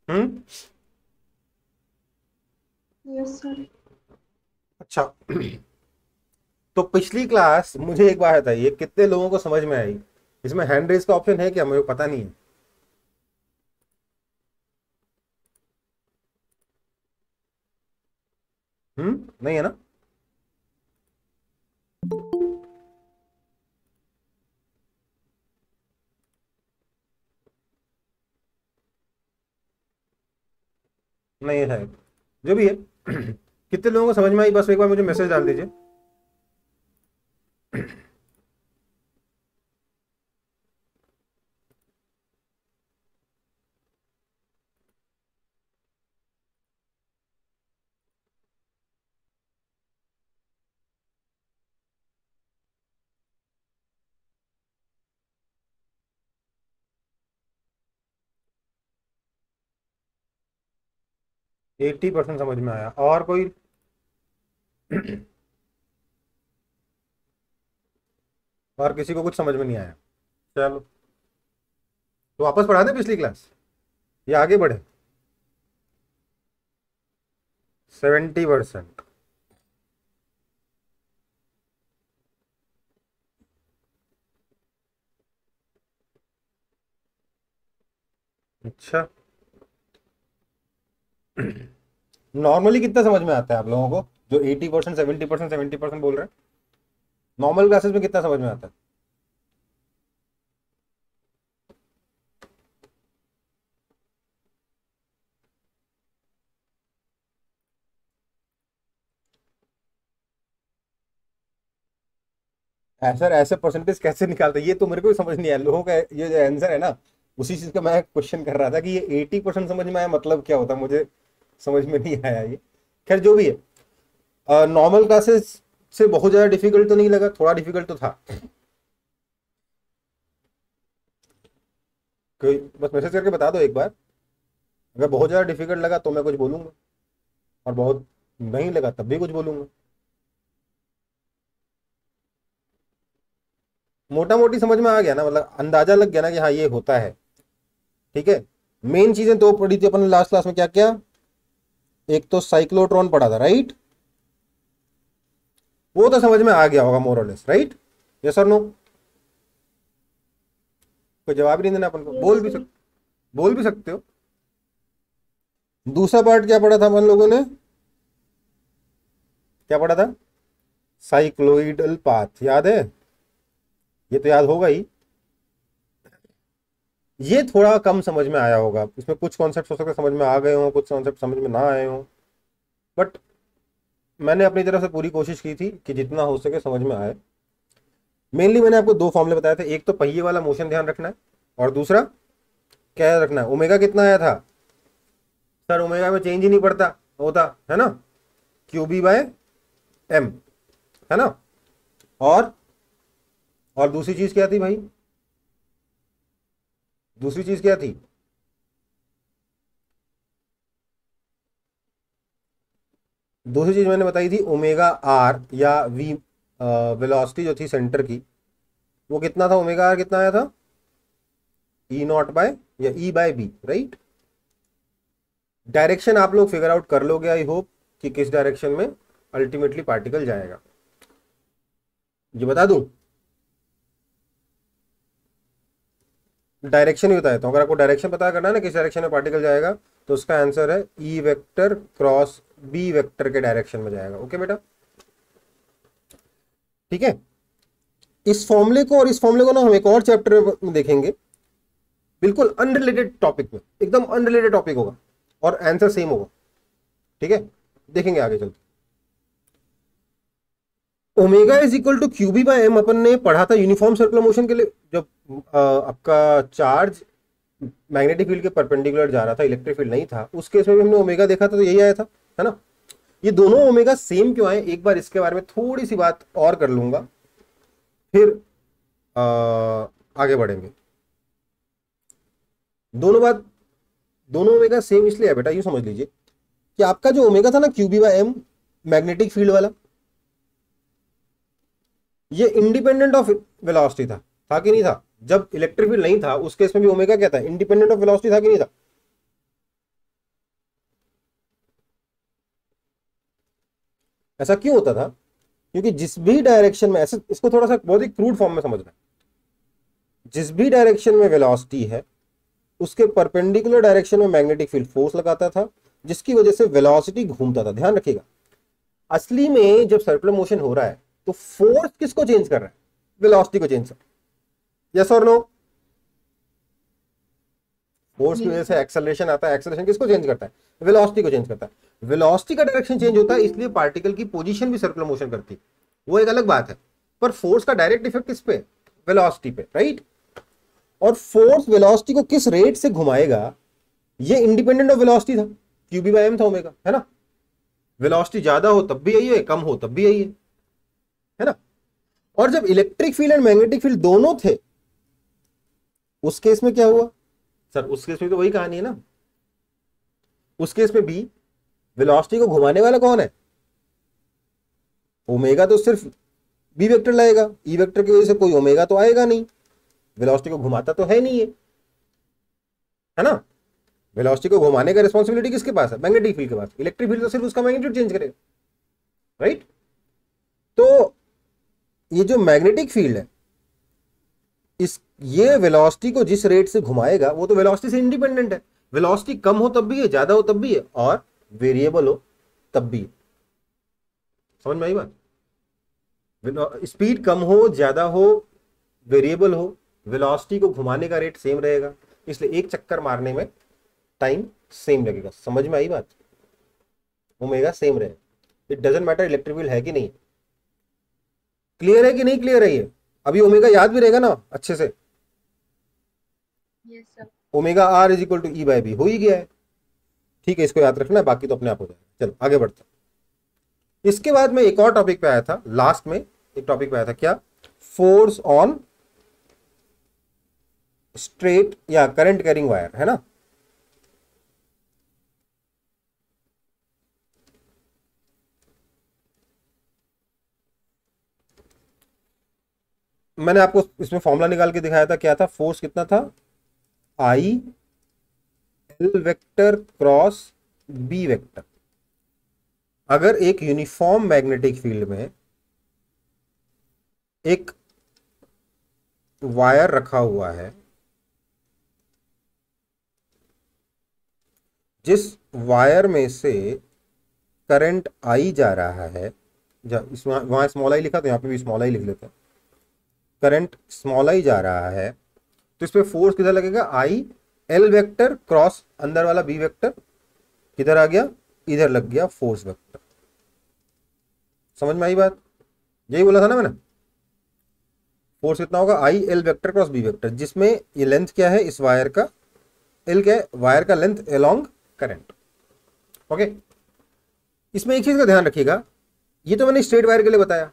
हम्म। Yes sir. अच्छा। तो पिछली क्लास मुझे एक बात बताइए, कितने लोगों को समझ में आई? इसमें हैंड रेज का ऑप्शन है क्या? मुझे पता नहीं है। नहीं है ना? नहीं है शायद। जो भी है, कितने लोगों को समझ में आई बस एक बार मुझे मैसेज डाल दीजिए। 80% समझ में आया। और कोई? और किसी को कुछ समझ में नहीं आया? चलो, तो वापस पढ़ा दें पिछली क्लास या आगे बढ़े? 70%। अच्छा, नॉर्मली कितना समझ में आता है आप लोगों को, जो 80%, 70%, 70% बोल रहे हैं? नॉर्मल क्लासेस में कितना समझ में आता है? ऐसा ऐसे परसेंटेज कैसे निकालते हैं? ये तो मेरे को भी समझ नहीं आया लोगों का। ये जो आंसर है ना, उसी चीज का मैं क्वेश्चन कर रहा था कि ये 80% समझ में आया मतलब क्या होता है, मुझे समझ में नहीं आया ये। खैर जो भी है, नॉर्मल क्लासेस से बहुत ज्यादा डिफिकल्ट तो नहीं लगा? थोड़ा डिफिकल्ट तो था। कोई बस मैसेज करके बता दो एक बार। अगर बहुत ज्यादा डिफिकल्ट लगा तो मैं कुछ बोलूंगा, और बहुत नहीं लगा तब भी कुछ बोलूंगा। मोटा मोटी समझ में आ गया ना, मतलब अंदाजा लग गया ना कि हाँ ये होता है। ठीक है। मेन चीजें तो पढ़ी थी अपन ने लास्ट क्लास में, क्या क्या? एक तो साइक्लोट्रॉन पढ़ा था, राइट? वो तो समझ में आ गया होगा मोर और लेस, राइट? यस और नो? कोई जवाब ही नहीं देना अपन को, यस सर। बोल भी सकते हो। दूसरा पार्ट क्या पढ़ा था अपन लोगों ने? क्या पढ़ा था? साइक्लोइडल पाथ, याद है? ये तो याद होगा ही। ये थोड़ा कम समझ में आया होगा, इसमें कुछ कॉन्सेप्ट हो सकते हैं समझ में आ गए हों, कुछ कॉन्सेप्ट समझ में ना आए हों। बट मैंने अपनी तरफ से पूरी कोशिश की थी कि जितना हो सके समझ में आए। मेनली मैंने आपको दो फॉर्मूले बताए थे, एक तो पहिए वाला मोशन ध्यान रखना है, और दूसरा क्या याद रखना है? ओमेगा कितना आया था? सर ओमेगा में चेंज ही नहीं पड़ता होता है ना, क्यू बी बाय एम, है ना? और दूसरी चीज क्या थी भाई? दूसरी चीज क्या थी? दूसरी चीज मैंने बताई थी ओमेगा आर या वी, वेलोसिटी जो थी सेंटर की, वो कितना था? ओमेगा आर कितना आया था? ई नॉट बाय या E by B, right? Direction आप लोग फिगर आउट कर लोगे आई होप, कि किस डायरेक्शन में अल्टीमेटली पार्टिकल जाएगा। ये बता दूं? डायरेक्शन ही बताया था। अगर आपको डायरेक्शन पता करना है ना, किस डायरेक्शन में पार्टिकल जाएगा, तो उसका आंसर है E vector cross B vector के डायरेक्शन में जाएगा। ओके बेटा, ठीक है। इस फॉर्मूले को और इस फॉर्मूले को ना हम एक और चैप्टर में देखेंगे, बिल्कुल अनरिलेटेड टॉपिक में, एकदम अनरिलेटेड टॉपिक होगा, और आंसर सेम होगा। ठीक है, देखेंगे आगे चलते। Omega is equal to Q B by M अपन ने पढ़ा था यूनिफॉर्म सर्कुलर मोशन के लिए, जब आपका चार्ज मैग्नेटिक फील्ड के परपेंडिकुलर जा रहा था, इलेक्ट्रिक फील्ड नहीं था, उस केस में भी हमने ओमेगा देखा था, तो यही आया था, है ना? ये दोनों ओमेगा सेम क्यों आए, एक बार इसके बारे में थोड़ी सी बात और कर लूंगा, फिर आ, आगे बढ़ेंगे। दोनों बात, दोनों ओमेगा सेम इसलिए है बेटा, यूं समझ लीजिए कि आपका जो ओमेगा था ना, QB by M, magnetic field वाला, ये इंडिपेंडेंट ऑफ वेलोसिटी था कि नहीं था? जब इलेक्ट्रिक फील्ड नहीं था उस केस में भी ओमेगा क्या था? इंडिपेंडेंट ऑफ वेलोसिटी था कि नहीं था? ऐसा क्यों होता था? क्योंकि जिस भी डायरेक्शन में, ऐसे इसको थोड़ा सा बहुत ही क्रूड फॉर्म में समझना है, जिस भी डायरेक्शन में वेलोसिटी है उसके परपेंडिकुलर डायरेक्शन में मैग्नेटिक फील्ड फोर्स लगाता था, जिसकी वजह से वेलोसिटी घूमता था। ध्यान रखिएगा, असली में जब सर्कुलर मोशन हो रहा है तो फोर्स किसको चेंज कर रहा है? वेलोसिटी को चेंज कर रहा है। यस और नो? फोर्स की वजह से एक्सेलरेशन आता है, एक्सेलरेशन किसको चेंज करता है? वेलोसिटी को चेंज करता है। वेलोसिटी का डायरेक्शन चेंज होता है, इसलिए पार्टिकल की पोजीशन भी सर्कुलर मोशन करती है, वो एक अलग बात है। पर फोर्स का डायरेक्ट इफेक्ट किस पे? वेलोसिटी पे, राइट? और फोर्स वेलोसिटी को किस रेट से घुमाएगा ये इंडिपेंडेंट ऑफ वेलोसिटी था, क्यू बी बाई एम था ओमेगा, है ना? वेलोसिटी ज्यादा हो तब भी यही है, कम हो तब भी यही है ना? और जब electric field and magnetic field दोनों थे, उस केस में क्या हुआ सर? उस केस में तो वही कहानी है ना। उस केस में भी वेलोसिटी को घुमाने वाला कौन है? ओमेगा तो सिर्फ बी वेक्टर लाएगा, ई वेक्टर की वजह से कोई ओमेगा तो आएगा नहीं, वेलोसिटी को घुमाता तो है नहीं है ना? वेलोसिटी को घुमाने का रिस्पॉन्सिबिलिटी किसके पास है? मैग्नेटिक फील्ड के पास। इलेक्ट्रिक फील्ड तो सिर्फ उसका मैग्नीट्यूड चेंज करेगा, राइट? तो ये जो मैग्नेटिक फील्ड है, इस ये वेलोसिटी को जिस रेट से घुमाएगा वो तो वेलोसिटी से इंडिपेंडेंट है। वेलोसिटी कम हो तब भी है, ज्यादा हो तब भी है, और वेरिएबल हो तब भी है। समझ में आई बात? स्पीड कम हो, ज्यादा हो, वेरिएबल हो, वेलोसिटी को घुमाने का रेट सेम रहेगा, इसलिए एक चक्कर मारने में टाइम सेम लगेगा। समझ में आई बात? ओमेगा सेम रहेगा, it doesn't matter electric field है कि नहीं। क्लियर है कि नहीं क्लियर है ये? अभी ओमेगा याद भी रहेगा ना अच्छे से? Yes sir. Omega R is equal to E by B हो ही गया है, ठीक है? इसको याद रखना है, बाकी तो अपने आप हो जाएगा। चलो आगे बढ़ते हैं। इसके बाद में एक और टॉपिक पे आया था, लास्ट में एक टॉपिक पे आया था, क्या? फोर्स ऑन स्ट्रेट या करंट कैरिंग वायर, है ना? मैंने आपको इसमें फॉर्मूला निकाल के दिखाया था, क्या था? फोर्स कितना था? I L vector cross B vector. अगर एक यूनिफॉर्म मैग्नेटिक फील्ड में एक वायर रखा हुआ है, जिस वायर में से करंट आई जा रहा है, इसमें वहां स्मॉल आई लिखा तो यहां पे भी स्मॉल आई लिख लेते हैं, करंट स्मॉल आई जा रहा है, तो इस पे फोर्स किधर लगेगा? आई एल वेक्टर क्रॉस अंदर वाला बी वेक्टर, किधर आ गया? इधर लग गया फोर्स वेक्टर। समझ में आई बात? यही बोला था ना मैंने। फोर्स कितना होगा? I L vector cross B vector, जिसमें ये लेंथ क्या है इस वायर का? एल क्या है? वायर का लेंथ अलोंग करंट। ओके, इसमें एक चीज का ध्यान रखिएगा, ये तो मैंने स्ट्रेट वायर के लिए बताया।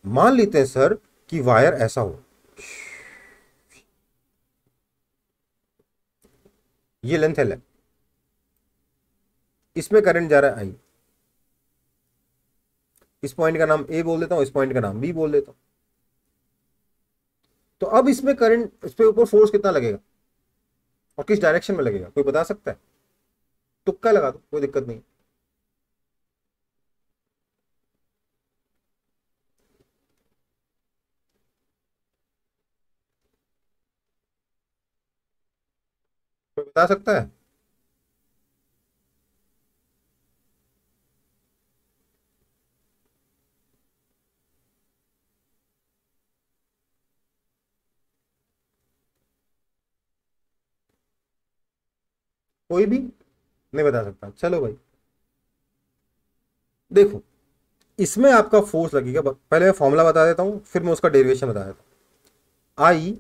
मान लेते हैं सर कि वायर ऐसा हो, ये लेंथ एल है, इसमें करंट जा रहा है आई, इस पॉइंट का नाम ए बोल देता हूं, इस पॉइंट का नाम बी बोल देता हूं। तो अब इसमें करंट, इस पे ऊपर फोर्स कितना लगेगा और किस डायरेक्शन में लगेगा? कोई बता सकता है? तुक्का लगा दो, कोई दिक्कत नहीं। कोई बता सकता है? कोई भी नहीं बता सकता? चलो भाई देखो, इसमें आपका फोर्स लगेगा, पहले मैं फॉर्मूला बता देता हूं, फिर मैं उसका डेरिवेशन बता देता हूं। आई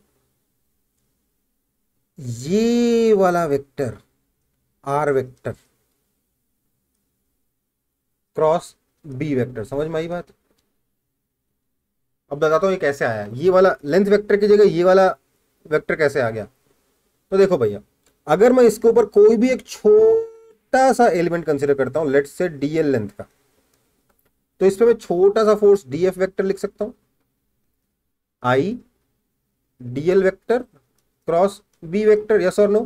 ये वाला vector R vector cross B vector. समझ में आई बात? अब बताता हूं ये कैसे आया। ये वाला लेंथ वेक्टर की जगह ये वाला वेक्टर कैसे आ गया? तो देखो भैया, अगर मैं इसके ऊपर कोई भी एक छोटा सा एलिमेंट कंसीडर करता हूं, लेट्स से डीएल लेंथ का, तो इस पे मैं छोटा सा फोर्स डीएफ वेक्टर लिख सकता हूं। I DL vector cross B vector, yes और no?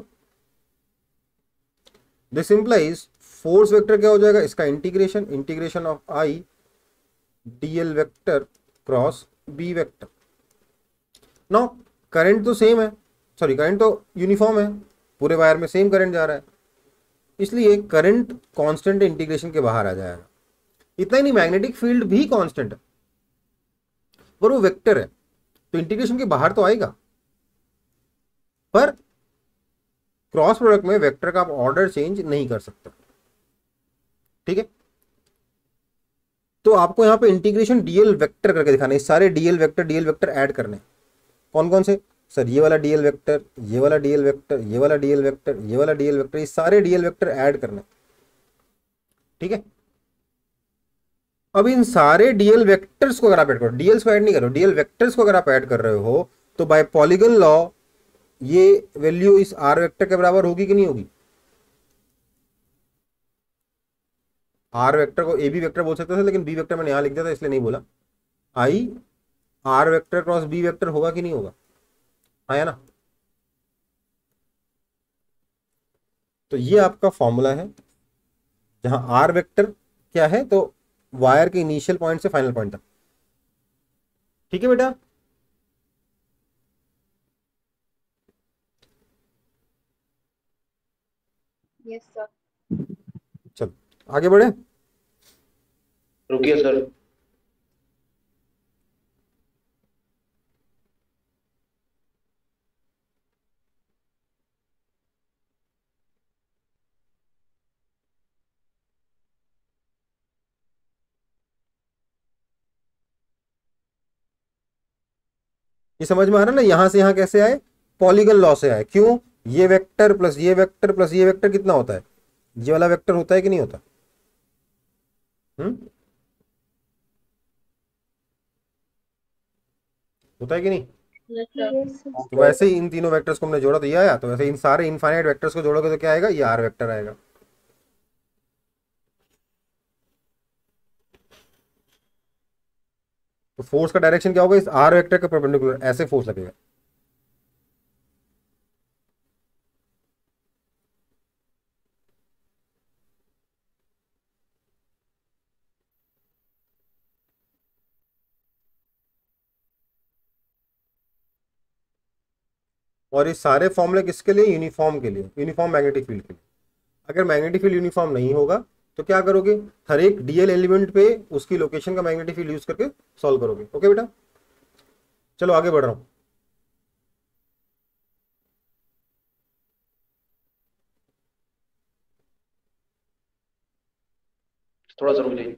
This implies force vector क्या हो जाएगा? इसका integration, integration of I DL vector cross B vector. Now current तो सेम है, सॉरी करंट तो यूनिफॉर्म है, पूरे वायर में सेम करंट जा रहा है, इसलिए करंट कांस्टेंट इंटीग्रेशन के बाहर आ जाएगा। इतना ही नहीं, मैग्नेटिक फील्ड भी कांस्टेंट है पर वो वेक्टर है, तो इंटीग्रेशन के बाहर तो आएगा, पर क्रॉस प्रोडक्ट में वेक्टर का आप ऑर्डर चेंज नहीं कर सकते। ठीक है, तो आपको यहां पे इंटीग्रेशन डीएल वेक्टर करके दिखाना है, सारे डीएल वेक्टर ऐड करने। कौन कौन से सर? ये वाला डीएल वेक्टर, ये वाला डीएल वेक्टर, ये वाला डीएल वेक्टर, ये वाला डीएल वेक्टर, ये सारे डीएल वेक्टर ऐड करने। ठीक है, अब इन सारे डीएल वेक्टर्स को अगर आप ऐड करो, डीएल्स को ऐड नहीं करो, डीएल वेक्टर्स को अगर आप ऐड कर रहे हो, तो बाय पॉलीगन लॉ ये वैल्यू इस आर वेक्टर के बराबर होगी कि नहीं होगी? आर वेक्टर को ए बी वेक्टर बोल सकते थे, लेकिन बी वेक्टर मैंने यहां लिख दिया था इसलिए नहीं बोला। I R vector cross B vector होगा कि नहीं होगा? आया ना? तो ये आपका फॉर्मूला है जहां आर वेक्टर क्या है, तो वायर के इनिशियल पॉइंट से फाइनल पॉइंट तक। ठीक है बेटा, यस सर। चलो आगे बढ़े। रुकिए सर। ये समझ में आ रहा है ना, यहां से यहां कैसे आए? पॉलीगन लॉ से आए। क्यों? ये वेक्टर प्लस ये वेक्टर प्लस ये वेक्टर कितना होता है? ये वाला वेक्टर होता है कि नहीं होता? हम्म, होता है कि नहीं? Yes sir. Yes sir. तो वैसे ही इन तीनों वेक्टर्स को हमने जोड़ा तो ये आया, तो वैसे इन सारे इनफाइनाइट वेक्टर्स को जोड़ोगे तो क्या आएगा? ये आर वेक्टर आएगा। तो फोर्स का डायरेक्शन क्या होगा? इस आर वेक्टर के परपेंडिकुलर ऐसे फोर्स लगेगा। और ये सारे फॉर्मूले किसके लिए? यूनिफॉर्म के लिए, यूनिफॉर्म मैग्नेटिक फील्ड के लिए। अगर मैग्नेटिक फील्ड यूनिफॉर्म नहीं होगा तो क्या करोगे? हर एक डीएल एलिमेंट पे उसकी लोकेशन का मैग्नेटिक फील्ड यूज करके सॉल्व करोगे। ओके बेटा, चलो आगे बढ़ रहा हूं। थोड़ा सा रुक जाइए।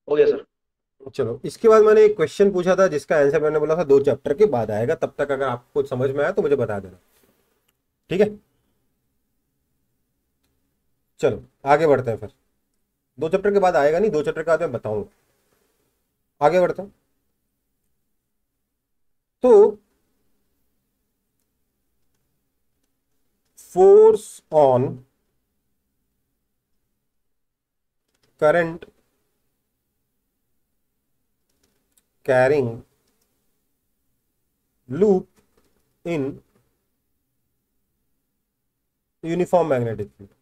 हो गया सर। चलो इसके बाद मैंने एक क्वेश्चन पूछा था जिसका आंसर मैंने बोला था 2 चैप्टर के बाद आएगा, तब तक अगर आपको कुछ समझ में आया तो मुझे बता देना। ठीक है, चलो आगे बढ़ते हैं फिर। 2 चैप्टर के बाद आएगा नहीं, 2 चैप्टर के बाद मैं बताऊंगा। आगे बढ़ते हैं। तो force on current carrying loop in uniform magnetic field।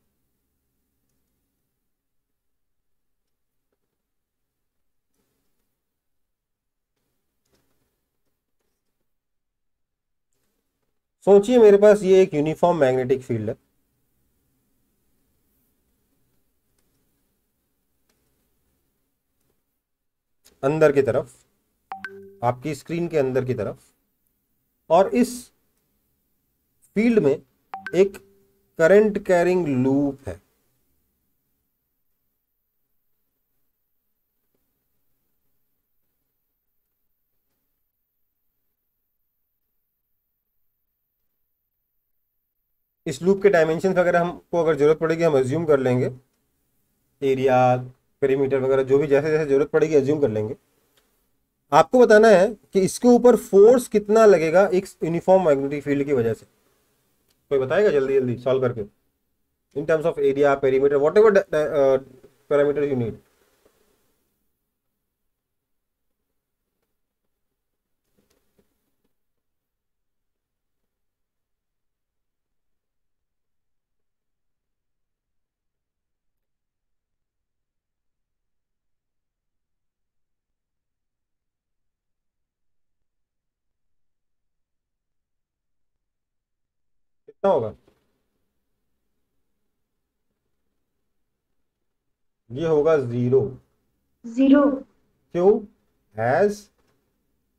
सोचिए मेरे पास ये एक यूनिफॉर्म मैग्नेटिक फील्ड है, अंदर की तरफ, आपकी स्क्रीन के अंदर की तरफ, और इस फील्ड में एक करंट कैरिंग लूप है। इस लूप के डायमेंशन वगैरह हमको अगर जरूरत पड़ेगी हम एज्यूम कर लेंगे, एरिया, पेरीमीटर वगैरह जो भी जैसे जैसे जरूरत पड़ेगी एज्यूम कर लेंगे। आपको बताना है कि इसके ऊपर फोर्स कितना लगेगा एक यूनिफॉर्म मैग्नेटिक फील्ड की वजह से। कोई बताएगा जल्दी जल्दी सॉल्व करके, in terms of area, perimeter, whatever parameter you need. कितना होगा? ये होगा 0। जीरो। क्यों? As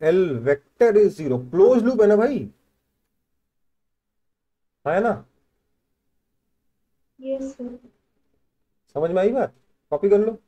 L vector is 0, close loop है ना भाई, है ना? Yes sir. समझ में आई बात? कॉपी कर लो।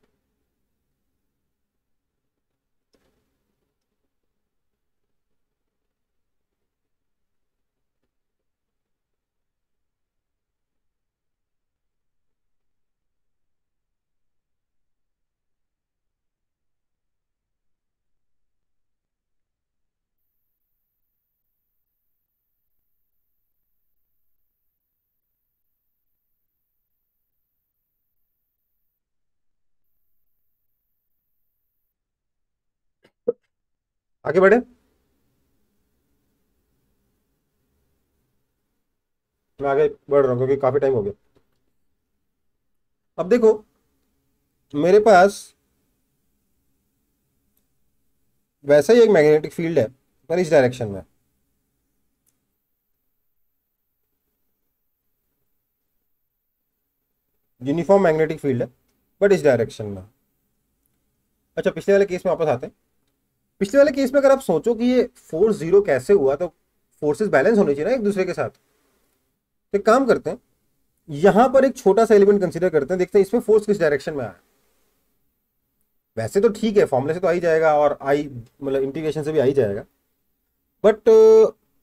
आगे बढ़े, मैं आगे बढ़ रहा हूँ क्योंकि काफी टाइम हो गया। अब देखो मेरे पास वैसा ही एक मैग्नेटिक फील्ड है पर इस डायरेक्शन में। यूनिफॉर्म मैग्नेटिक फील्ड है बट इस डायरेक्शन में। अच्छा पिछले वाले केस में वापस आते हैं। पिछले वाले केस में अगर आप सोचो कि ये फोर्स 0 कैसे हुआ, तो फोर्सेस बैलेंस होने चाहिए ना एक दूसरे के साथ। तो एक काम करते हैं, यहां पर एक छोटा सा एलिमेंट कंसीडर करते हैं, देखते हैं इसमें फोर्स किस डायरेक्शन में आया। वैसे तो ठीक है, फॉर्मूले से तो आ ही जाएगा और आई मतलब इंटीग्रेशन से भी आ ही जाएगा, बट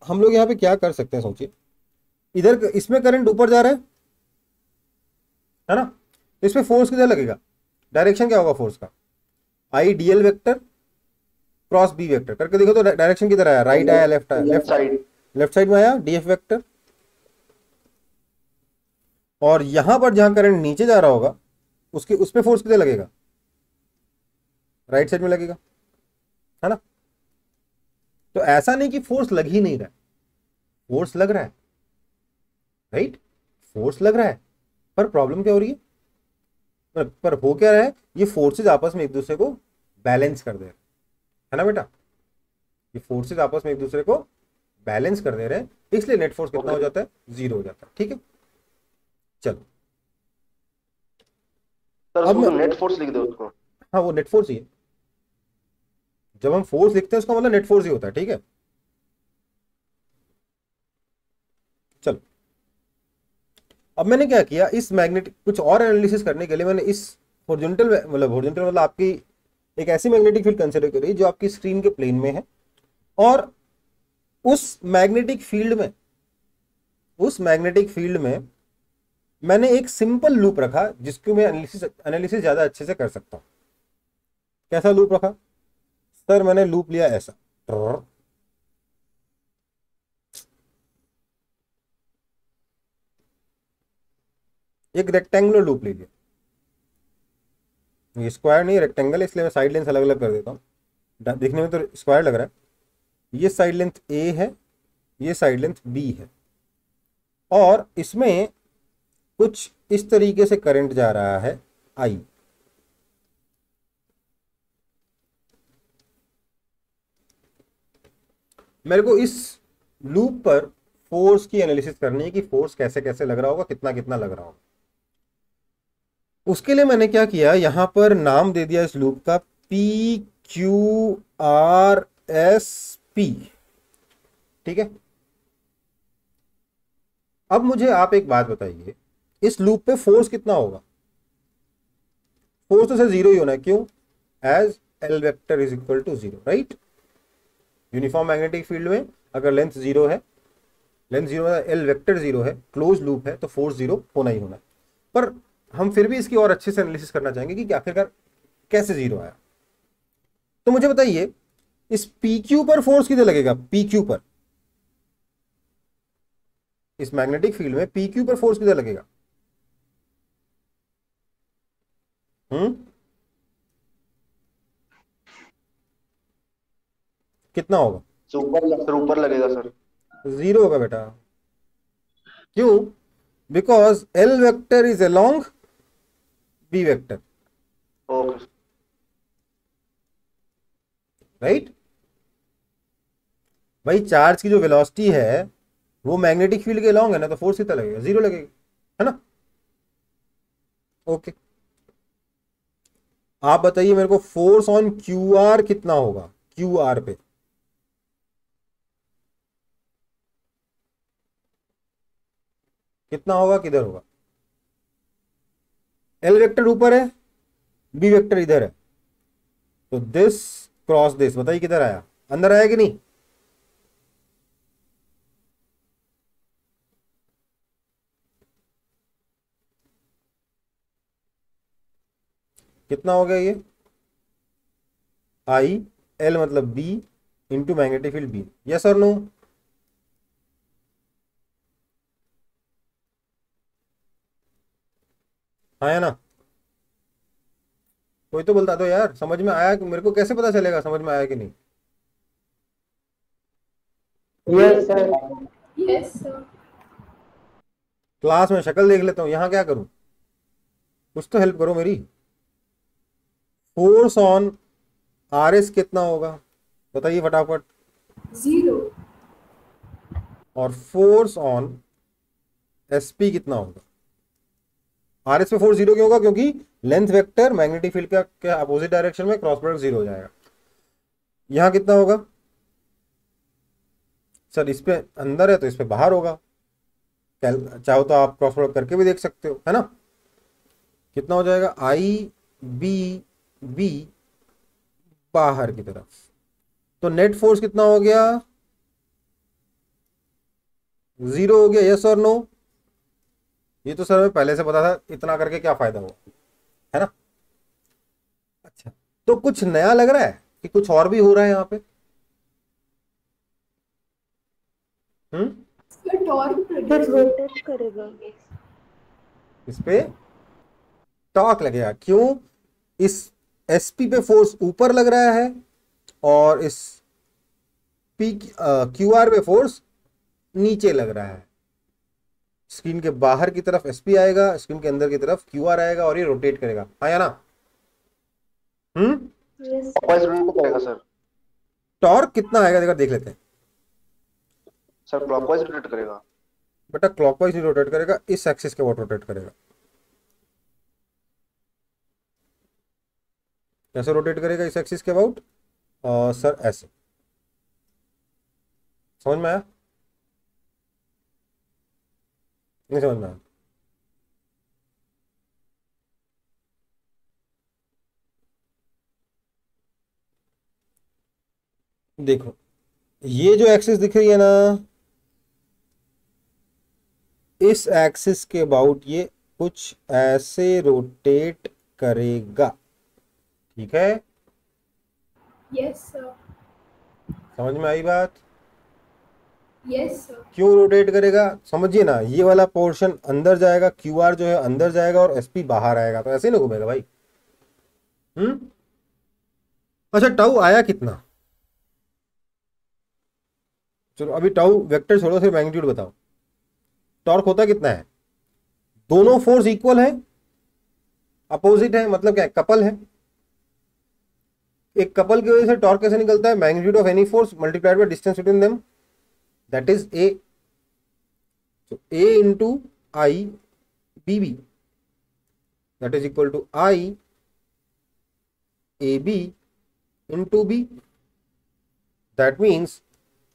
हम लोग यहाँ पे क्या कर सकते हैं सोचिए। इधर इसमें करंट ऊपर जा रहा है ना, तो इसमें फोर्स किधर लगेगा? डायरेक्शन क्या होगा फोर्स का? I DL vector cross B vector करके देखो तो डायरेक्शन किधर आया? राइट आया, लेफ्ट आया? Left side. लेफ्ट साइड में आया डीएफ वेक्टर। और यहां पर जहां करंट नीचे जा रहा होगा उसके उस पे फोर्स किधर लगेगा? राइट साइड में लगेगा, है ना? तो ऐसा नहीं कि फोर्स लग ही नहीं रहा है, फोर्स लग रहा है, राइट? फोर्स लग रहा है, पर प्रॉब्लम क्या हो रही है? पर हो क्या रहा है, ये फोर्सेस आपस में एक दूसरे को बैलेंस कर दे रहे हैं, है ना बेटा? ये फोर्सेस आपस में एक दूसरे को बैलेंस कर दे रहे हैं, इसलिए नेट फोर्स कितना हो जाता है? 0 हो जाता है। ठीक है, चलो सर अब उसको नेट फोर्स लिख दो उसको। हाँ वो नेट फोर्स ही है। जब हम फोर्स लिखते हैं उसका मतलब नेट फोर्स ही होता है। ठीक है, चलो अब मैंने क्या किया, इस मैग्नेटिक कुछ और एनालिसिस करने के लिए मैंने इस हॉरिजॉन्टल मतलब आपकी एक ऐसी मैग्नेटिक फील्ड कंसिडर करी जो आपकी स्क्रीन के प्लेन में है, और उस मैग्नेटिक फील्ड में मैंने एक सिंपल लूप रखा जिसको मैं एनालिसिस ज्यादा अच्छे से कर सकता हूं। कैसा लूप रखा सर? मैंने लूप लिया ऐसा, एक रेक्टेंगुलर लूप ले लिया। ये स्क्वायर नहीं रेक्टेंगल, इसलिए मैं साइड लेंथ अलग अलग कर देता हूँ, दिखने में तो स्क्वायर लग रहा है। ये साइड लेंथ ए है, ये साइड लेंथ बी है, और इसमें कुछ इस तरीके से करंट जा रहा है आई। मेरे को इस लूप पर फोर्स की एनालिसिस करनी है कि फोर्स कैसे कैसे लग रहा होगा, कितना कितना लग रहा होगा। उसके लिए मैंने क्या किया, यहां पर नाम दे दिया इस लूप का P Q R S P. ठीक है, अब मुझे आप एक बात बताइए, इस लूप पे फोर्स कितना होगा? फोर्स तो सर 0 ही होना है। क्यों? As L vector is equal to 0, right? Uniform magnetic field में अगर लेंथ 0 है लेंथ जीरो है, एल वेक्टर जीरो है, क्लोज लूप है, तो फोर्स जीरो होना ही होना है। पर हम फिर भी इसकी और अच्छे से एनालिसिस करना चाहेंगे कि आखिरकार कैसे जीरो आया। तो मुझे बताइए, इस पी क्यू पर फोर्स कितने लगेगा? पी क्यू पर, इस मैग्नेटिक फील्ड में पी क्यू पर फोर्स कितना लगेगा? हम्म, कितना होगा? सर ऊपर लगेगा सर। जीरो होगा बेटा। क्यों? Because L vector is along B vector, okay. Right? भाई चार्ज की जो वेलोसिटी है वो मैग्नेटिक फील्ड के अलोंग है ना, तो फोर्स कितना लगेगा? जीरो लगेगा, है ना? ओके, आप बताइए मेरे को, फोर्स ऑन क्यू आर कितना होगा? क्यू आर पे कितना होगा, किधर होगा? एल वेक्टर ऊपर है, बी वेक्टर इधर है, तो दिस क्रॉस दिस, बताइए किधर आया? अंदर आया कि नहीं? कितना हो गया ये? आई, एल मतलब B, into magnetic field B. Yes और नो? हाँ या ना? कोई तो बोलता दो यार, समझ में आया कि? मेरे को कैसे पता चलेगा समझ में आया कि नहीं? Yes, sir. Yes, sir. Class में शक्ल देख लेता हूँ, यहाँ क्या करूँ? कुछ तो हेल्प करो मेरी। फोर्स ऑन आर एस कितना होगा, बताइए फटाफट। 0. और फोर्स ऑन एस पी कितना होगा? आर एस पे फोर्स जीरो क्यों होगा? क्योंकि लेंथ वेक्टर मैग्नेटिक फील्ड का के अपोजिट डायरेक्शन में क्रॉस प्रोडक्ट जीरो हो जाएगा। यहाँ कितना होगा? सर इस पे अंदर है तो इस पे बाहर होगा, चाहो तो आप क्रॉस प्रोडक्ट करके भी देख सकते हो, है ना? कितना हो जाएगा? आई बी बी बाहर की तरफ, तो नेट फोर्स कितना हो गया? जीरो हो गया। यस और नो? ये तो सर हमें पहले से पता था, इतना करके क्या फायदा हुआ, है ना? अच्छा, तो कुछ नया लग रहा है कि कुछ और भी हो रहा है यहाँ पे? हम्म, Sir, torque sir produce. Rotate करेगा। इस पे टॉर्क लगेगा। क्यों? इस एसपी पे फोर्स ऊपर लग रहा है और इस पी क्यू आर पे फोर्स नीचे लग रहा है। स्क्रीन के बाहर की तरफ एसपी आएगा, स्क्रीन के अंदर की तरफ क्यू आर आएगा, और ये रोटेट करेगा, हाँ या ना? हम्म, यस क्लॉकवाइज सर। रोटेट करेगा सर। टॉर्क कितना आएगा देखा, देख लेते हैं। सर क्लॉकवाइज रोटेट करेगा। बेटा क्लॉकवाइज नहीं रोटेट करेगा, इस एक्सिस के अबाउट रोटेट करेगा। कैसे रोटेट करेगा इस एक्सिस के अबाउट? सर ऐसे, समझ में आया? नहीं समझ में आया? देखो, ये जो एक्सिस दिख रही है ना, इस एक्सिस के अबाउट ये कुछ ऐसे रोटेट करेगा, ठीक है? Yes, sir. समझ में आई बात? Yes, sir. क्यों रोटेट करेगा समझिए ना, ये वाला पोर्शन अंदर जाएगा, क्यू आर जो है अंदर जाएगा और एसपी बाहर आएगा, तो ऐसे ही ना घूमेगा भाई। हम्म, अच्छा टाउ आया कितना? चलो अभी टाउ वेक्टर छोड़ो, फिर मैग्नीट्यूड बताओ। टॉर्क होता कितना है? दोनों फोर्स इक्वल है, अपोजिट है, मतलब क्या है? कपल है। एक कपल की वजह से टॉर्क कैसे निकलता है? Magnitude of any force multiplied by distance between them, that is a. So A into I BB, that is equal to I AB into B. That means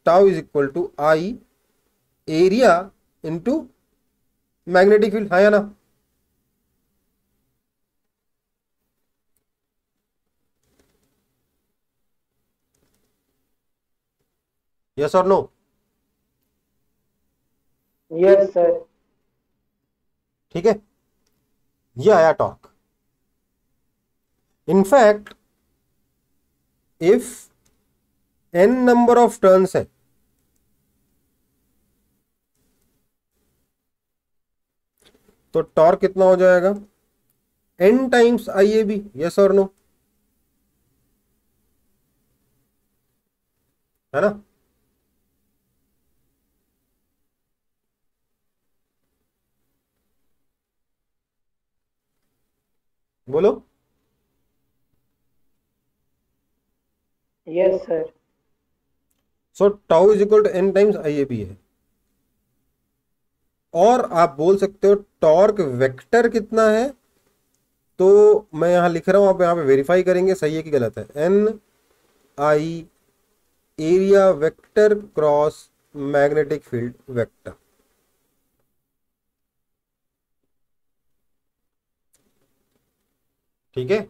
tau is equal to I area into magnetic field, हाँ या ना? Yes or no? Yes sir. ठीक है, ये आया torque. In fact if n number of turns है तो torque कितना हो जाएगा, n टाइम्स IAB। यस और नो, है ना? बोलो। Yes sir. So tau is equal to n times IAB है। और आप बोल सकते हो टॉर्क वेक्टर कितना है, तो मैं यहां लिख रहा हूं, आप यहां पे वेरीफाई करेंगे सही है कि गलत है। NI area vector cross magnetic field vector. ठीक है,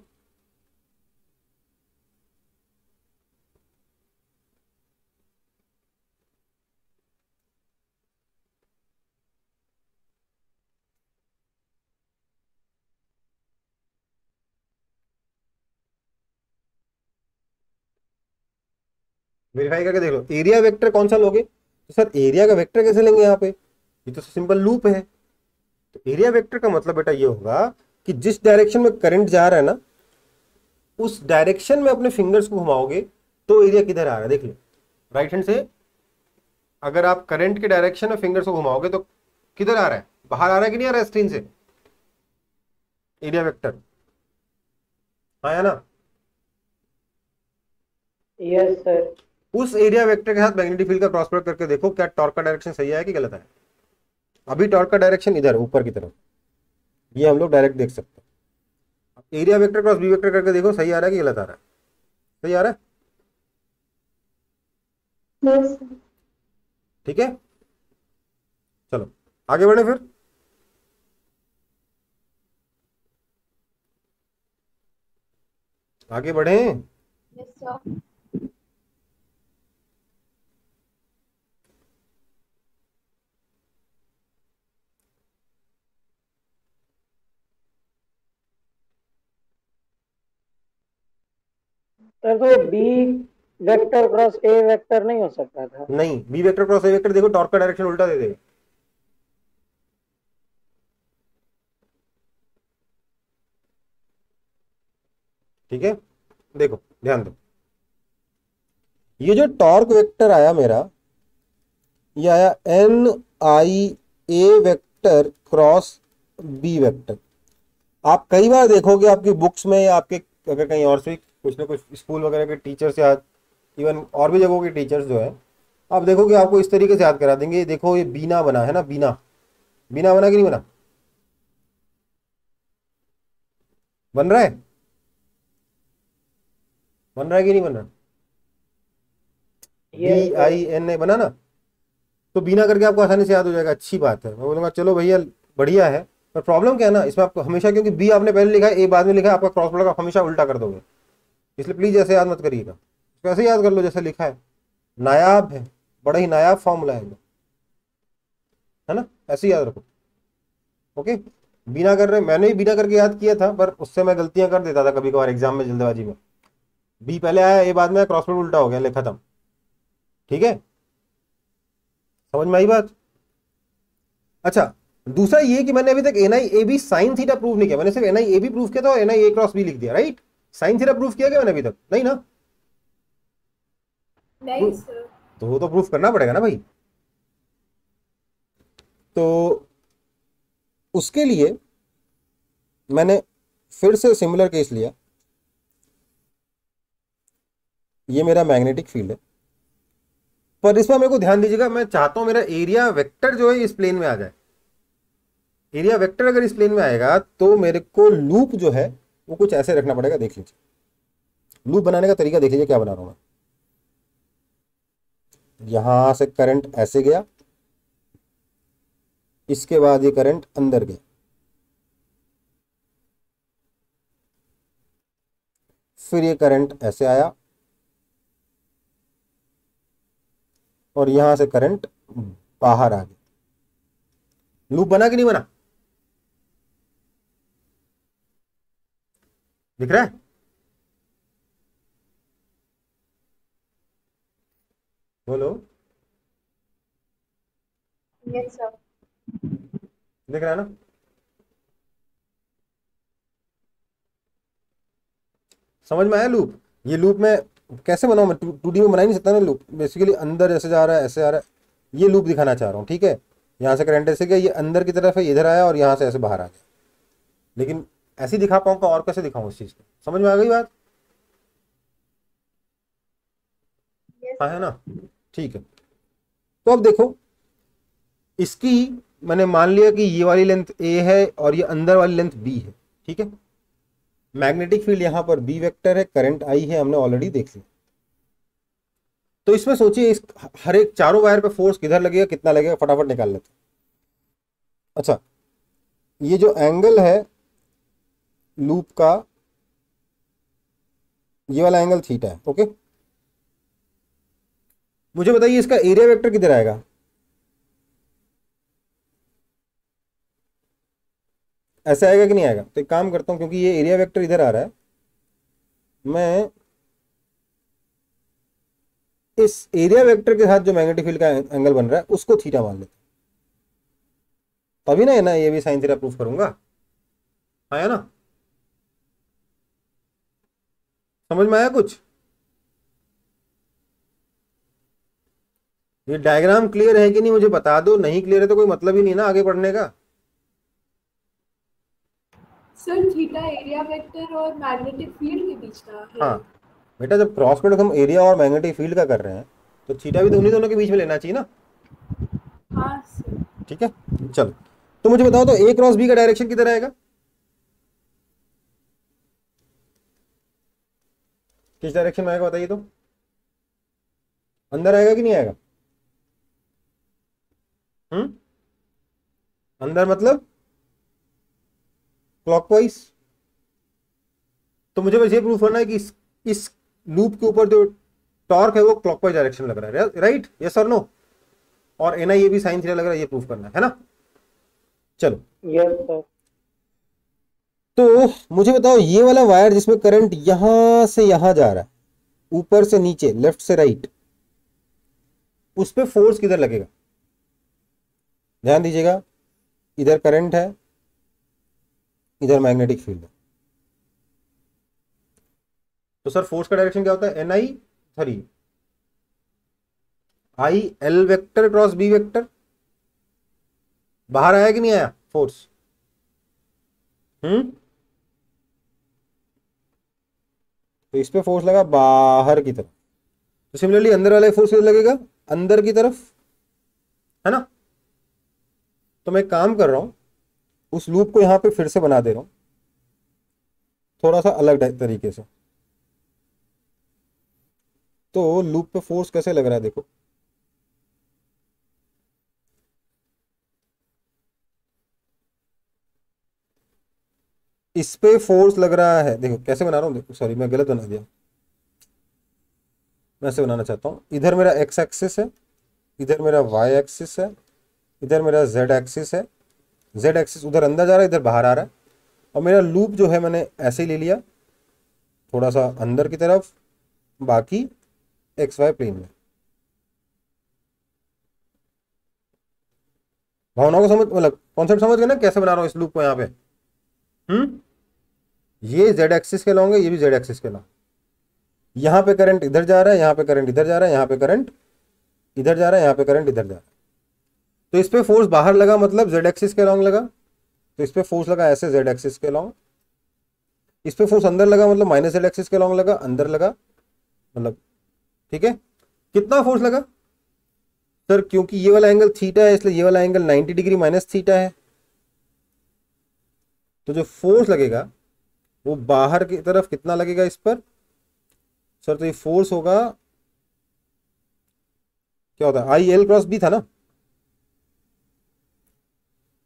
वेरीफाई करके देख लो। एरिया वेक्टर कौन सा लोगे, तो सर एरिया का वेक्टर कैसे लेंगे यहाँ पे, ये तो सिंपल लूप है। तो एरिया वेक्टर का मतलब बेटा ये होगा कि जिस डायरेक्शन में करंट जा रहा है ना, उस डायरेक्शन में अपने फिंगर्स को घुमाओगे तो एरिया किधर आ रहा है देख लो। राइट हैंड से अगर आप करंट के डायरेक्शन में फिंगर्स को घुमाओगे तो किधर आ रहा है, बाहर आ रहा है कि नहीं आ रहा है स्क्रीन से एरिया वेक्टर, आया ना? Yes sir. उस एरिया वेक्टर के साथ मैग्नेटिक फील्ड का क्रॉस प्रोडक्ट करके देखो क्या टॉर्क का डायरेक्शन सही है कि गलत है। अभी टॉर्क का डायरेक्शन इधर ऊपर की तरफ, ये हम लोग डायरेक्ट देख सकते हैं। Area vector cross B vector करके देखो सही आ रहा है कि गलत आ रहा है। सही आ रहा है, यस सर। ठीक है। चलो आगे बढ़े फिर। आगे बढ़े। Yes sir. सर तो B vector cross A vector नहीं हो सकता था। नहीं, B vector cross A vector देखो टॉर्क का डायरेक्शन उल्टा दे देगा। ठीक है, देखो ध्यान दो, ये जो टॉर्क वेक्टर आया मेरा, ये आया NI vector cross B vector. आप कई बार देखोगे आपकी बुक्स में या आपके अगर कहीं और से कुछ ना कुछ स्कूल वगैरह के टीचर्स या इवन और भी जगहों के टीचर्स जो है, आप देखोगे आपको इस तरीके से याद करा देंगे। देखो ये बीना बना है ना, बीना, बीना बना कि नहीं बना, बन रहा है, बन रहा है कि नहीं बन रहा, यस सर। BINA बना ना, तो बीना करके आपको आसानी से याद हो जाएगा। अच्छी बात है, मैं बोलूंगा चलो भैया बढ़िया है। पर प्रॉब्लम क्या है ना इसमें, आपको हमेशा, क्योंकि बी आपने पहले लिखा है ए बाद में लिखा है, आपका क्रॉस प्रोडक्ट आप हमेशा उल्टा कर दोगे। इसलिए प्लीज ऐसे याद मत करिएगा, इसको ऐसे याद कर लो जैसे लिखा है। नायाब है, बड़ा ही नायाब फॉर्मूला है ना, ऐसे ही याद रखो। ओके, बिना कर रहे, मैंने भी बिना करके याद किया था, पर उससे मैं गलतियां कर देता था कभी कभार एग्जाम में जल्दबाजी में। बी पहले आया ए बाद में, क्रॉस प्रोडक्ट उल्टा हो गया, ले खत्म। ठीक है, समझ में आई बात? अच्छा, दूसरा ये कि मैंने अभी तक NI AB sign theta prove नहीं किया, मैंने सिर्फ NI AB प्रूव किया था और NI A क्रॉस बी लिख दिया। राइट, साइन थीटा प्रूव किया क्या मैंने अभी तक? नहीं ना, नहीं सर। तो वो तो प्रूफ करना पड़ेगा ना भाई। तो उसके लिए मैंने फिर से सिमिलर केस लिया। ये मेरा मैग्नेटिक फील्ड है, पर इसमें मेरे को ध्यान दीजिएगा, मैं चाहता हूं मेरा एरिया वेक्टर जो है इस प्लेन में आ जाए। एरिया वेक्टर अगर इस प्लेन में आएगा तो मेरे को लूप जो है वो कुछ ऐसे रखना पड़ेगा। देख लीजिए लूप बनाने का तरीका, देख लीजिए क्या बना रहा हूं मैं। यहां से करंट ऐसे गया, इसके बाद ये करंट अंदर गया, फिर ये करंट ऐसे आया और यहां से करंट बाहर आ गया। लूप बना कि नहीं बना? दिख रहा है? बोलो। Yes, sir. दिख रहा है ना? समझ में आया लूप? ये लूप में कैसे बनाऊं? मैं 2D में बना ही नहीं सकता ना लूप। बेसिकली अंदर ऐसे जा रहा है, ऐसे आ रहा है, ये लूप दिखाना चाह रहा हूँ, ठीक है? यहाँ से करंट ऐसे गया, ये अंदर की तरफ है, इधर आया और यहाँ से ऐसे बाहर आ गया। लेकिन ऐसे ही दिखा पाऊंगा और कैसे दिखाऊं इस चीज़ को? समझ में आ गई बात? Yes, हाँ, है ना? ठीक है। तो अब देखो, इसकी मैंने मान लिया कि ये वाली लेंथ ए है और ये अंदर वाली लेंथ बी है, ठीक है? मैग्नेटिक फील्ड यहाँ पर बी वेक्टर है, करंट आई है, हमने ऑलरेडी देख लिया। तो इसमें सोचिए, इस हर एक चारों वायर पे फोर्स किधर लगेगा, कितना लगेगा, फटाफट निकाल लेते हैं। अच्छा, ये जो एंगल है लूप का, ये वाला एंगल थीटा है, ओके? मुझे बताइए इसका एरिया वेक्टर किधर आएगा? ऐसे आएगा कि नहीं आएगा? तो एक काम करता हूं, क्योंकि ये एरिया वेक्टर इधर आ रहा है, मैं इस एरिया वेक्टर के साथ जो मैग्नेटिक फील्ड का एंगल बन रहा है उसको थीटा मान लेते हैं। तभी ना है ना, ये भी साइन थीटा प्रूफ करूंगा, आया ना? समझ में आया कुछ? ये डायग्राम क्लियर है कि नहीं मुझे बता दो। नहीं क्लियर है तो कोई मतलब ही नहीं ना आगे पढ़ने का। सर थीटा एरिया वेक्टर और मैग्नेटिक फील्ड के बीच का है। हाँ बेटा, जब क्रॉस प्रोडक्ट हम एरिया और मैग्नेटिक फील्ड का कर रहे हैं तो थीटा भी तो उन्हीं दोनों के बीच में लेना चाहिए ना, हाँ सर। ठीक है? चलो, तो मुझे बताओ, तो ए क्रॉस बी का डायरेक्शन किधर आएगा? किस डायरेक्शन में आएगा बताइए तो? अंदर आएगा कि नहीं आएगा? अंदर मतलब क्लॉकवाइज। तो मुझे बस ये प्रूफ करना है कि इस लूप के ऊपर जो टॉर्क है वो क्लॉकवाइज डायरेक्शन लग रहा है, राइट? यस और नो? और एन आई ये भी साइन थीटा लग रहा है, ये प्रूफ करना है ना? चलो, यस सर। तो मुझे बताओ, ये वाला वायर जिसमें करंट यहां से यहां जा रहा है, ऊपर से नीचे, लेफ्ट से राइट, उस पर फोर्स किधर लगेगा? ध्यान दीजिएगा, इधर करंट है, इधर मैग्नेटिक फील्ड है। तो सर फोर्स का डायरेक्शन क्या होता है? N I, sorry, I L vector cross B vector. बाहर आया कि नहीं आया फोर्स? तो इस पे फोर्स लगा बाहर की तरफ। तो सिमिलरली अंदर वाला फोर्स किधर लगेगा? अंदर की तरफ, है ना? तो मैं काम कर रहा हूं, उस लूप को यहां पे फिर से बना दे रहा हूं, थोड़ा सा अलग तरीके से। तो लूप पे फोर्स कैसे लग रहा है देखो। इस पे फोर्स लग रहा है, देखो कैसे बना रहा हूं, देखो सॉरी मैं गलत बना दिया, मैं ऐसे बनाना चाहता हूं। इधर मेरा एक्स एक्सिस है, इधर मेरा वाई एक्सिस है, इधर मेरा जेड एक्सिस है। जेड एक्सिस उधर अंदर जा रहा है, इधर बाहर आ रहा है। और मेरा लूप जो है मैंने ऐसे ही ले लिया, थोड़ा सा अंदर की तरफ, बाकी एक्स वाई प्लेन में। भावनाओं को समझ, मतलब कॉन्सेप्ट समझ गए ना कैसे बना रहा हूं इस लूप को यहाँ पे? ये जेड एक्सिस के लॉन्ग है, ये भी जेड एक्सिस के लॉन्ग। यहाँ पे करंट इधर जा रहा है, यहाँ पे करंट इधर जा रहा है, यहाँ पे करंट इधर जा रहा है, यहाँ पे करंट इधर जा रहा है। तो इस पे फोर्स बाहर लगा मतलब जेड एक्सिस के लॉन्ग लगा, तो इस पे फोर्स लगा ऐसे जेड एक्सिस के लॉन्ग। इस पे फोर्स अंदर लगा मतलब माइनस जेड एक्सिस के लॉन्ग लगा, अंदर लगा मतलब, ठीक है? कितना फोर्स लगा सर? क्योंकि ये वाला एंगल थीटा है इसलिए ये वाला एंगल 90 डिग्री माइनस थीटा है। तो जो फोर्स लगेगा वो बाहर की तरफ कितना लगेगा इस पर सर? तो ये फोर्स होगा, क्या होता है, आई एल क्रॉस बी था ना?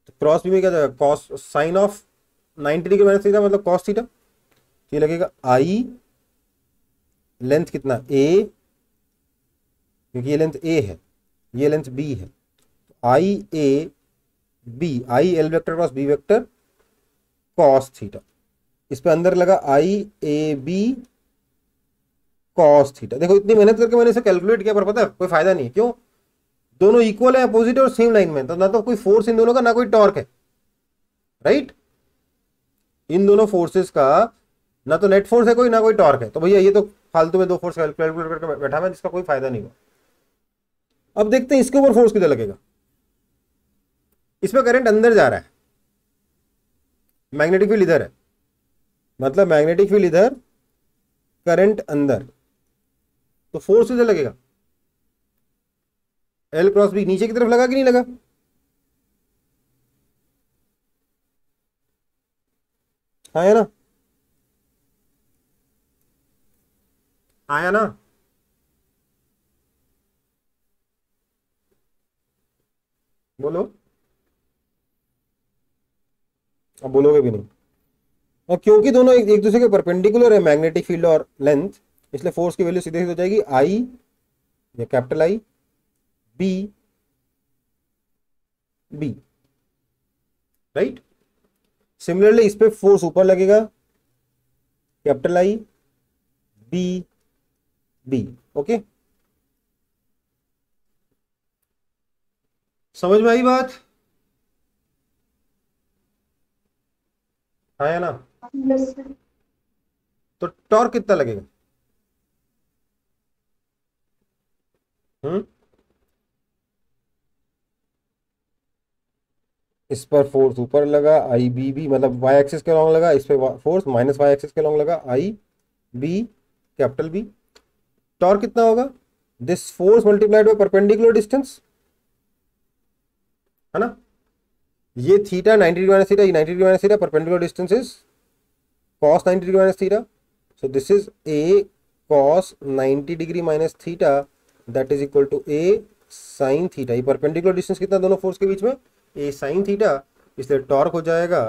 तो क्रॉस बी में क्या जाएगा? Cos sine of 90 degree minus theta मतलब कॉस थीटा। तो ये लगेगा आई, लेंथ कितना? ए, क्योंकि ये लेंथ ए है, ये लेंथ बी है। I A B, I L vector cross B vector cos theta. इस पे अंदर लगा I A B cos theta. देखो इतनी मेहनत करके मैंने इसे कैलकुलेट किया, पर पता है कोई फायदा नहीं है। क्यों? दोनों इक्वल है, अपोजिट और सेम लाइन में, तो ना तो कोई फोर्स इन दोनों का, ना कोई टॉर्क है, राइट। इन दोनों फोर्सेस का ना तो नेट फोर्स है कोई, ना कोई टॉर्क है, तो भैया ये तो फालतू में दो फोर्स कैलकुलेट करके बैठा मैं, जिसका कोई फायदा नहीं हुआ। अब देखते हैं इसके ऊपर फोर्स कितना लगेगा। इसमें करंट अंदर जा रहा है, मैग्नेटिक फील्ड इधर है, मतलब मैग्नेटिक फील्ड इधर, करंट अंदर, तो फोर्स इधर लगेगा। एल क्रॉस बी नीचे की तरफ लगा कि नहीं लगा? आया ना? आया ना? बोलो। अब बोलोगे भी नहीं। और क्योंकि दोनों एक दूसरे के परपेंडिकुलर है, मैग्नेटिक फील्ड और लेंथ, इसलिए फोर्स की वैल्यू सीधे सीधे हो जाएगी आई, या capital I B B, right. Similarly इस पे फोर्स ऊपर लगेगा, capital I B B. Okay, समझ में आई बात? आया ना? Yes sir. तो टॉर्क कितना लगेगा? हम्म, इस पर फोर्स ऊपर लगा आई बी बी, मतलब वाई एक्सिस के लॉन्ग लगा, इस पे फोर्स माइनस वाई एक्सिस के लॉन्ग लगा आई बी कैपिटल बी। टॉर्क कितना होगा? This force multiplied by perpendicular distance, है ना। ये थीटा 90 डिग्री माइनस थीटा, ये 90 degree minus theta, perpendicular distance is cos 90 degree minus theta, so this is a cos 90 degree minus theta, that is equal to a sin theta. ये perpendicular distance कितना दोनों force के बीच में? a sin theta, इसलिए torque हो जाएगा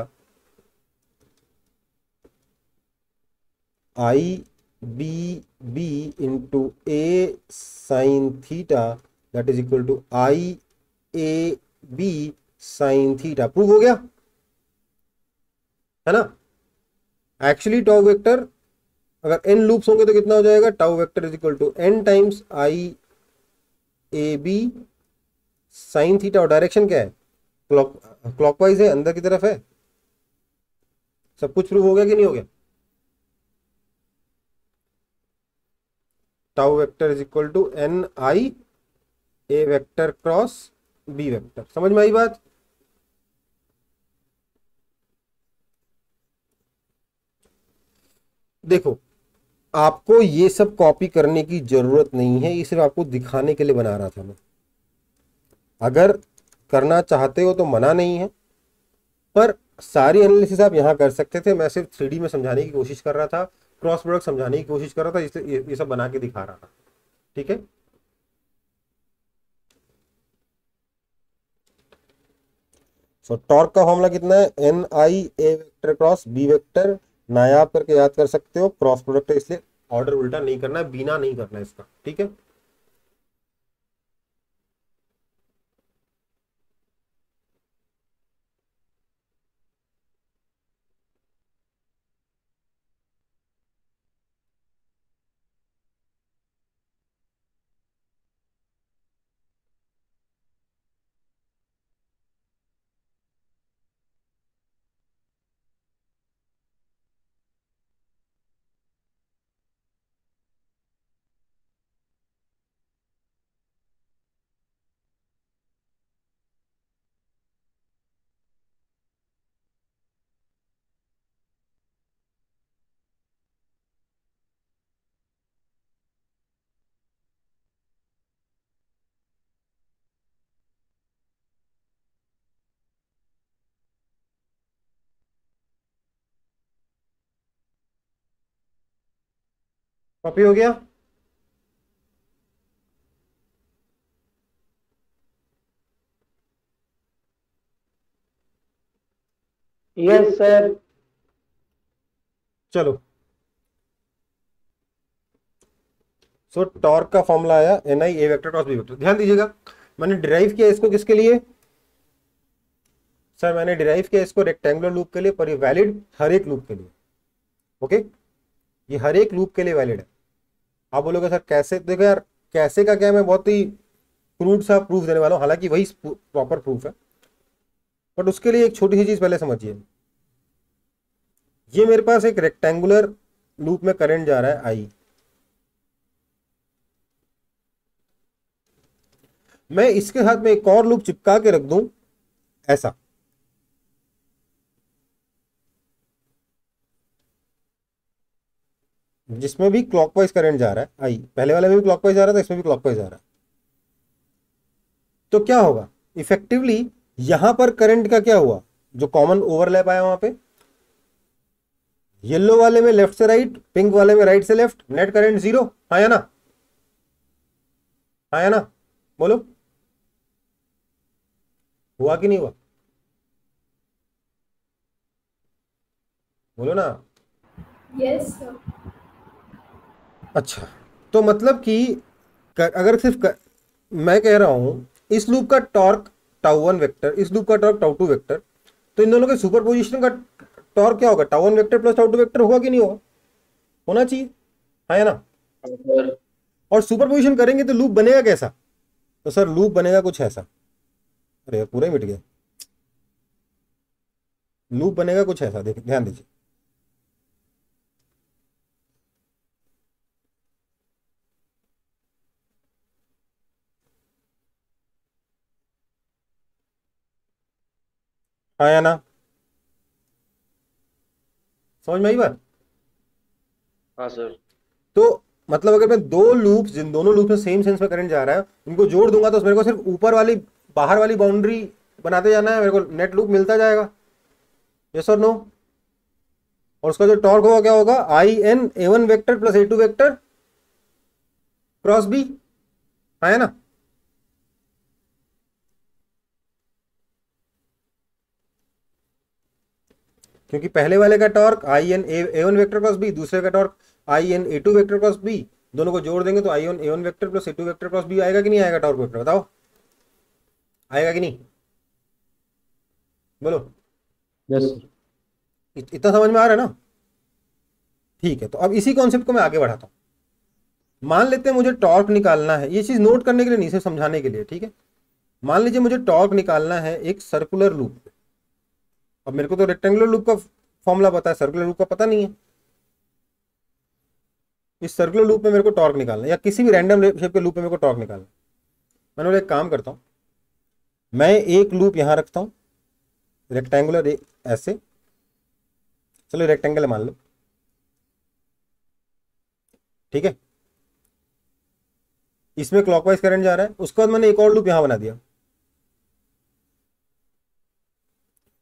I B B into A sine theta, that is equal to I A B sine theta. Prove हो गया, है ना। एक्चुअली टाउ वेक्टर अगर n लूप्स होंगे तो कितना हो जाएगा? Tau vector is equal to n times I A B sine theta, और डायरेक्शन क्या है? क्लॉकवाइज है, अंदर की तरफ है। सब कुछ प्रूव हो गया कि नहीं हो गया? Tau vector is equal to n I A vector cross B vector. समझ में आई बात? देखो, आपको ये सब कॉपी करने की जरूरत नहीं है, ये सिर्फ आपको दिखाने के लिए बना रहा था मैं। अगर करना चाहते हो तो मना नहीं है, पर सारी एनालिसिस आप यहाँ कर सकते थे। मैं सिर्फ 3D में समझाने की कोशिश कर रहा था, क्रॉस प्रोडक्ट समझाने की कोशिश कर रहा था, इसलिए ये सब बना के दिखा रहा था। ठीक है, सो टॉर्क का फॉर्मूला कितना है? N I A vector cross B vector. नायाब करके याद कर सकते हो, क्रॉस प्रोडक्ट है इसलिए ऑर्डर उल्टा नहीं करना है, बिना नहीं करना है इसका। ठीक है, कॉपी हो गया? Yes sir. चलो, सो टॉर्क का फॉर्मूला आया NI A vector cross B vector. ध्यान दीजिएगा, मैंने डिराइव किया इसको किसके लिए? सर मैंने डिराइव किया इसको रेक्टेंगुलर लूप के लिए, पर ये वैलिड हर एक लूप के लिए। ओके, ये हर एक लूप के लिए वैलिड है। आप बोलोगे सर कैसे? देखो यार, कैसे का क्या, मैं बहुत ही क्रूड सा प्रूफ देने वाला हूँ, हालांकि वही प्रॉपर प्रूफ है, बट उसके लिए एक छोटी सी चीज पहले समझिए। ये मेरे पास एक रेक्टेंगुलर लूप में करंट जा रहा है आई। मैं इसके साथ में एक और लूप चिपका के रख दूं ऐसा, जिसमें भी क्लॉकवाइज करंट जा रहा है आई। पहले वाले में भी क्लॉकवाइज जा रहा था, इसमें भी क्लॉकवाइज जा रहा है। तो क्या होगा इफेक्टिवली, यहां पर करंट का क्या हुआ, जो कॉमन ओवरलैप आया वहां पे, येलो वाले में लेफ्ट से राइट, पिंक वाले में राइट से लेफ्ट, नेट करंट जीरो। हाँ या ना? हाँ या ना? बोलो, हुआ कि नहीं हुआ? बोलो ना। Yes sir. अच्छा, तो मतलब कि अगर मैं कह रहा हूं इस लूप का टॉर्क टाउ वन वेक्टर, इस लूप का टॉर्क टाउ टू वेक्टर, तो इन दोनों के सुपरपोजिशन का टॉर्क क्या होगा? Tau one vector plus tau two vector होगा कि नहीं होगा? होना चाहिए। हाँ या ना? सर और सुपरपोजिशन करेंगे तो लूप बनेगा कैसा? तो सर लूप बनेगा कुछ ऐसा। अरे पूरा ही मिट गया। लूप बनेगा कुछ ऐसा, देखिए ध्यान दीजिए। हाँ या ना? समझ में आई बात? हाँ सर। तो मतलब अगर मैं दो लूप्स, जिन दोनों लूप में सेम सेंस में करंट जा रहा है, उनको जोड़ दूंगा तो मेरे को सिर्फ ऊपर वाली बाहर वाली बाउंड्री बनाते जाना है, मेरे को नेट लूप मिलता जाएगा। यस और नो? और उसका जो टॉर्क होगा क्या होगा? I N A one vector plus A two vector cross B. है ना? क्योंकि पहले वाले का torque I N A one vector cross B, दूसरे का torque I N A two vector cross B, दोनों को जोड़ देंगे तो I N A one vector plus A two vector cross B आएगा कि नहीं आएगा? टॉर्क वेक्टर बताओ, आएगा कि नहीं? बोलो। यस इतना समझ में आ रहा है ना? ठीक है, तो अब इसी कॉन्सेप्ट को मैं आगे बढ़ाता हूं। मान लेते हैं मुझे टॉर्क निकालना है, ये चीज नोट करने के लिए नहीं, सिर्फ समझाने के लिए, ठीक है? मान लीजिए मुझे टॉर्क निकालना है एक सर्कुलर लूप पे। अब मेरे को तो रेक्टेंगुलर लूप का फॉर्मूला पता है, सर्कुलर लूप का पता नहीं है। इस सर्कुलर लूप में मेरे को टॉर्क निकालना है, या किसी भी रैंडम शेप के लूप में मेरे को टॉर्क निकालना है। मैंने बोला एक काम करता हूं, मैं एक लूप यहां रखता हूं रेक्टेंगुलर, ऐसे, चलो रेक्टेंगल मान लो, ठीक है? इसमें क्लॉकवाइज करंट जा रहा है, उसके बाद मैंने एक और लूप यहां बना दिया,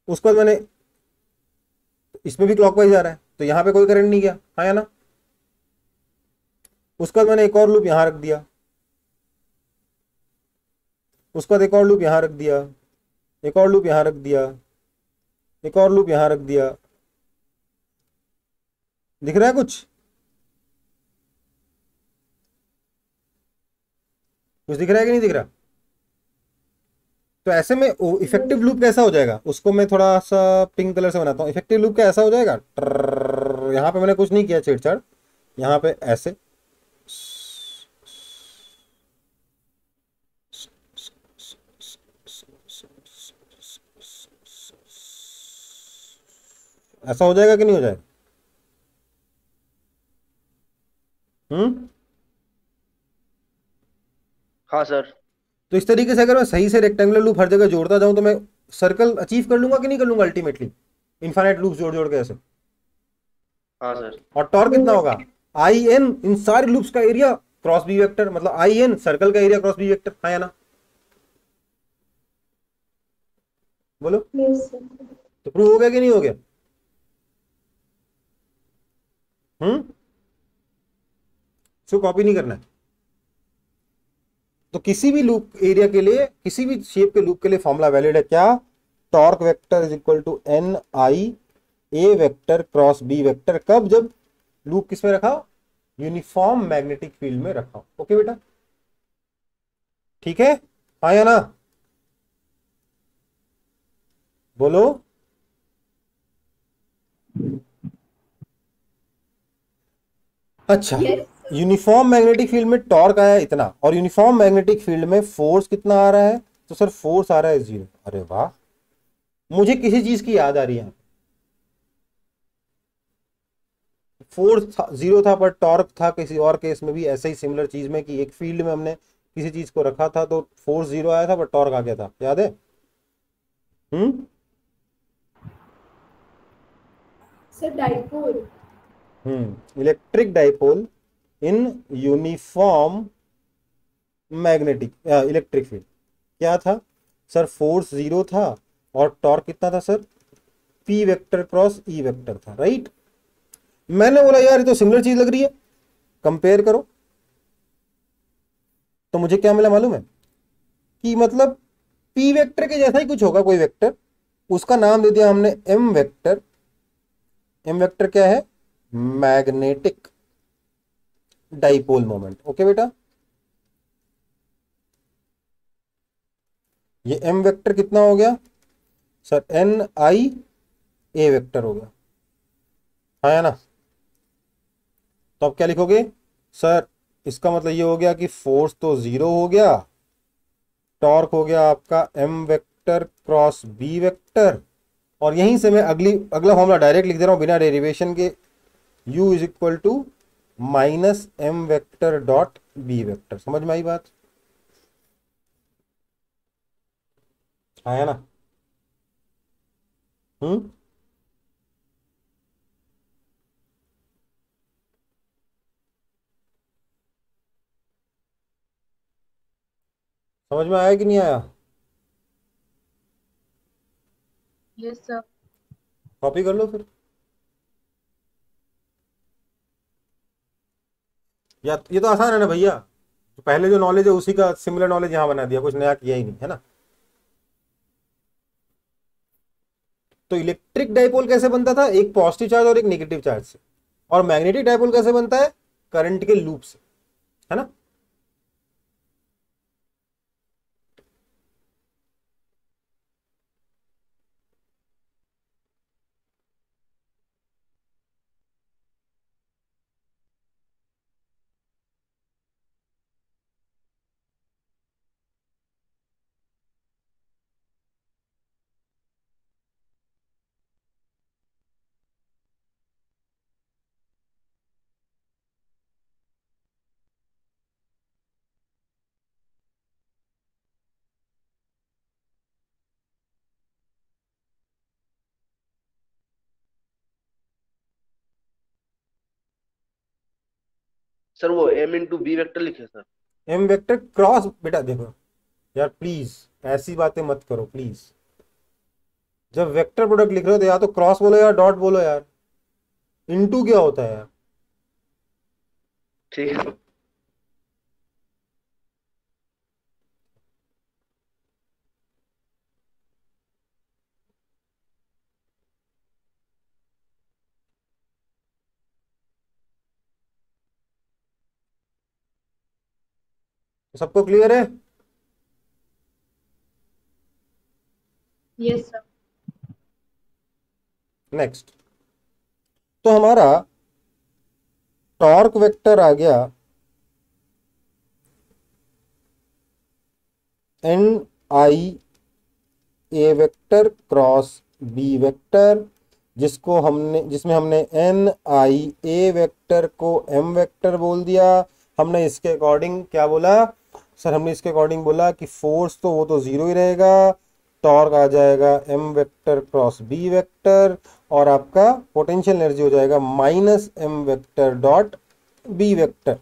उसके बाद मैंने इसमें भी क्लॉकवाइज जा रहा है, तो यहां पे कोई करंट नहीं गया। हाँ या ना? उसके बाद मैंने एक और लूप यहां रख दिया, उसके बाद एक और लूप यहां रख दिया, एक और लूप यहां रख दिया, एक और लूप यहां रख दिया। दिख रहा है कुछ? कुछ दिख रहा है कि नहीं दिख रहा? तो ऐसे में इफेक्टिव लूप कैसा हो जाएगा, उसको मैं थोड़ा सा पिंक कलर से बनाता हूँ। इफेक्टिव लूप का ऐसा हो जाएगा, यहाँ पे मैंने कुछ नहीं किया छेड़छाड़, यहाँ पे ऐसे ऐसा हो जाएगा कि नहीं हो जाएगा? हम्म। हाँ सर। तो इस तरीके से अगर मैं सही से रेक्टेंगुलर लूप हर जगह जोड़ता जाऊं तो मैं सर्कल अचीव कर लूंगा कि नहीं कर लूंगा अल्टीमेटली, इनफाइनाइट लूप जोड़ जोड़ के ऐसे। हाँ सर। और टॉर्क कितना होगा? आई एन इन सारे लूप्स का एरिया क्रॉस बी वेक्टर, मतलब आई एन सर्कल का एरिया क्रॉस बी वेक्टर। हाँ या ना? बोलो। Yes sir. तो प्रूव हो गया कि नहीं हो गया? इसको कॉपी नहीं करना है। तो किसी भी लूप एरिया के लिए, किसी भी शेप के लूप के लिए फॉर्मूला वैलिड है क्या? Torque vector is equal to N I A vector cross B vector. कब? जब लूप किस में रखा हो? यूनिफॉर्म मैग्नेटिक फील्ड में रखा हो। ओके बेटा, ठीक है? हाँ या ना? बोलो। अच्छा, Yes. यूनिफॉर्म मैग्नेटिक फील्ड में टॉर्क आया इतना, और यूनिफॉर्म मैग्नेटिक फील्ड में फोर्स कितना आ रहा है? तो सर फोर्स आ रहा है 0। अरे वाह, मुझे किसी चीज की याद आ रही है। फोर्स 0 था पर टॉर्क था किसी और केस में भी ऐसे ही सिमिलर चीज में, कि एक फील्ड में हमने किसी चीज को रखा था तो फोर्स 0 आया था पर टॉर्क आ गया था, याद है? हम्म। Sir, dipole. Electric dipole in uniform magnetic electric field क्या था सर? फोर्स 0 था और टॉर्क कितना था sir? P vector cross E vector था, राइट? मैंने बोला यार ये तो सिमिलर चीज लग रही है, कंपेयर करो। तो मुझे क्या मिला मालूम है? कि मतलब पी वेक्टर के जैसा ही कुछ होगा कोई वेक्टर, उसका नाम दे दिया हमने एम वेक्टर। एम वेक्टर क्या है? Magnetic dipole moment. ओके बेटा, ये एम वेक्टर कितना हो गया sir? N I A vector हो गया, है ना? तो अब क्या लिखोगे सर? इसका मतलब ये हो गया कि फोर्स तो 0 हो गया, टॉर्क हो गया आपका M vector cross B vector, और यहीं से मैं अगला फॉर्मूला डायरेक्ट लिख दे रहा हूं बिना डेरिवेशन के। u is equal to minus M vector dot B vector. समझ में आई बात? आया ना? हम्म। समझ में आया कि नहीं आया? Yes, sir. कॉपी कर लो फिर, या ये तो आसान है ना भैया, तो पहले जो नॉलेज है उसी का सिमिलर नॉलेज यहाँ बना दिया, कुछ नया किया ही नहीं है ना। तो इलेक्ट्रिक डाइपोल कैसे बनता था? एक पॉजिटिव चार्ज और एक नेगेटिव चार्ज से। और मैग्नेटिक डाइपोल कैसे बनता है? करंट के लूप से, है ना? सर वो m इंटू बी वेक्टर लिखे सर। एम वेक्टर क्रॉस, बेटा देखो यार प्लीज ऐसी बातें मत करो प्लीज। जब वेक्टर प्रोडक्ट लिख रहे हो तो या तो क्रॉस बोलो या डॉट बोलो यार, इनटू क्या होता है यार? ठीक है सर। सबको क्लियर है? Yes, sir. नेक्स्ट, तो हमारा टॉर्क वेक्टर आ गया N I A vector cross B vector, जिसमें हमने एन आई ए वेक्टर को एम वेक्टर बोल दिया। हमने इसके अकॉर्डिंग क्या बोला सर? हमने इसके अकॉर्डिंग बोला कि फोर्स तो वो तो 0 ही रहेगा, टॉर्क आ जाएगा M vector cross B vector, और आपका पोटेंशियल एनर्जी हो जाएगा minus M vector dot B vector.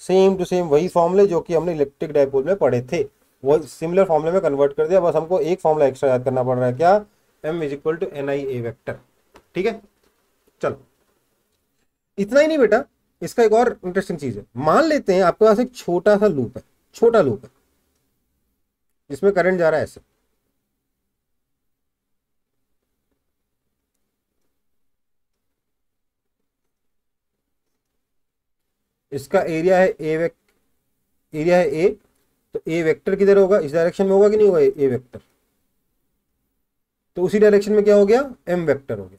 Same to same वही फॉर्मूले जो कि हमने इलेक्ट्रिक डाइपोल में पढ़े थे, वो सिमिलर फॉर्मूले में कन्वर्ट कर दिया। बस हमको एक फॉर्मूला एक्स्ट्रा याद करना पड़ रहा है, क्या? m is equal to N I A vector. ठीक है, चलो इतना ही नहीं बेटा, इसका एक और इंटरेस्टिंग चीज है। मान लेते हैं आपके पास एक छोटा सा लूप है, छोटा लूप है जिसमें करंट जा रहा है ऐसे, इसका एरिया है एरिया है ए, तो ए वेक्टर किधर होगा? इस डायरेक्शन में होगा कि नहीं होगा ए वेक्टर? तो उसी डायरेक्शन में क्या हो गया, एम वेक्टर हो गया।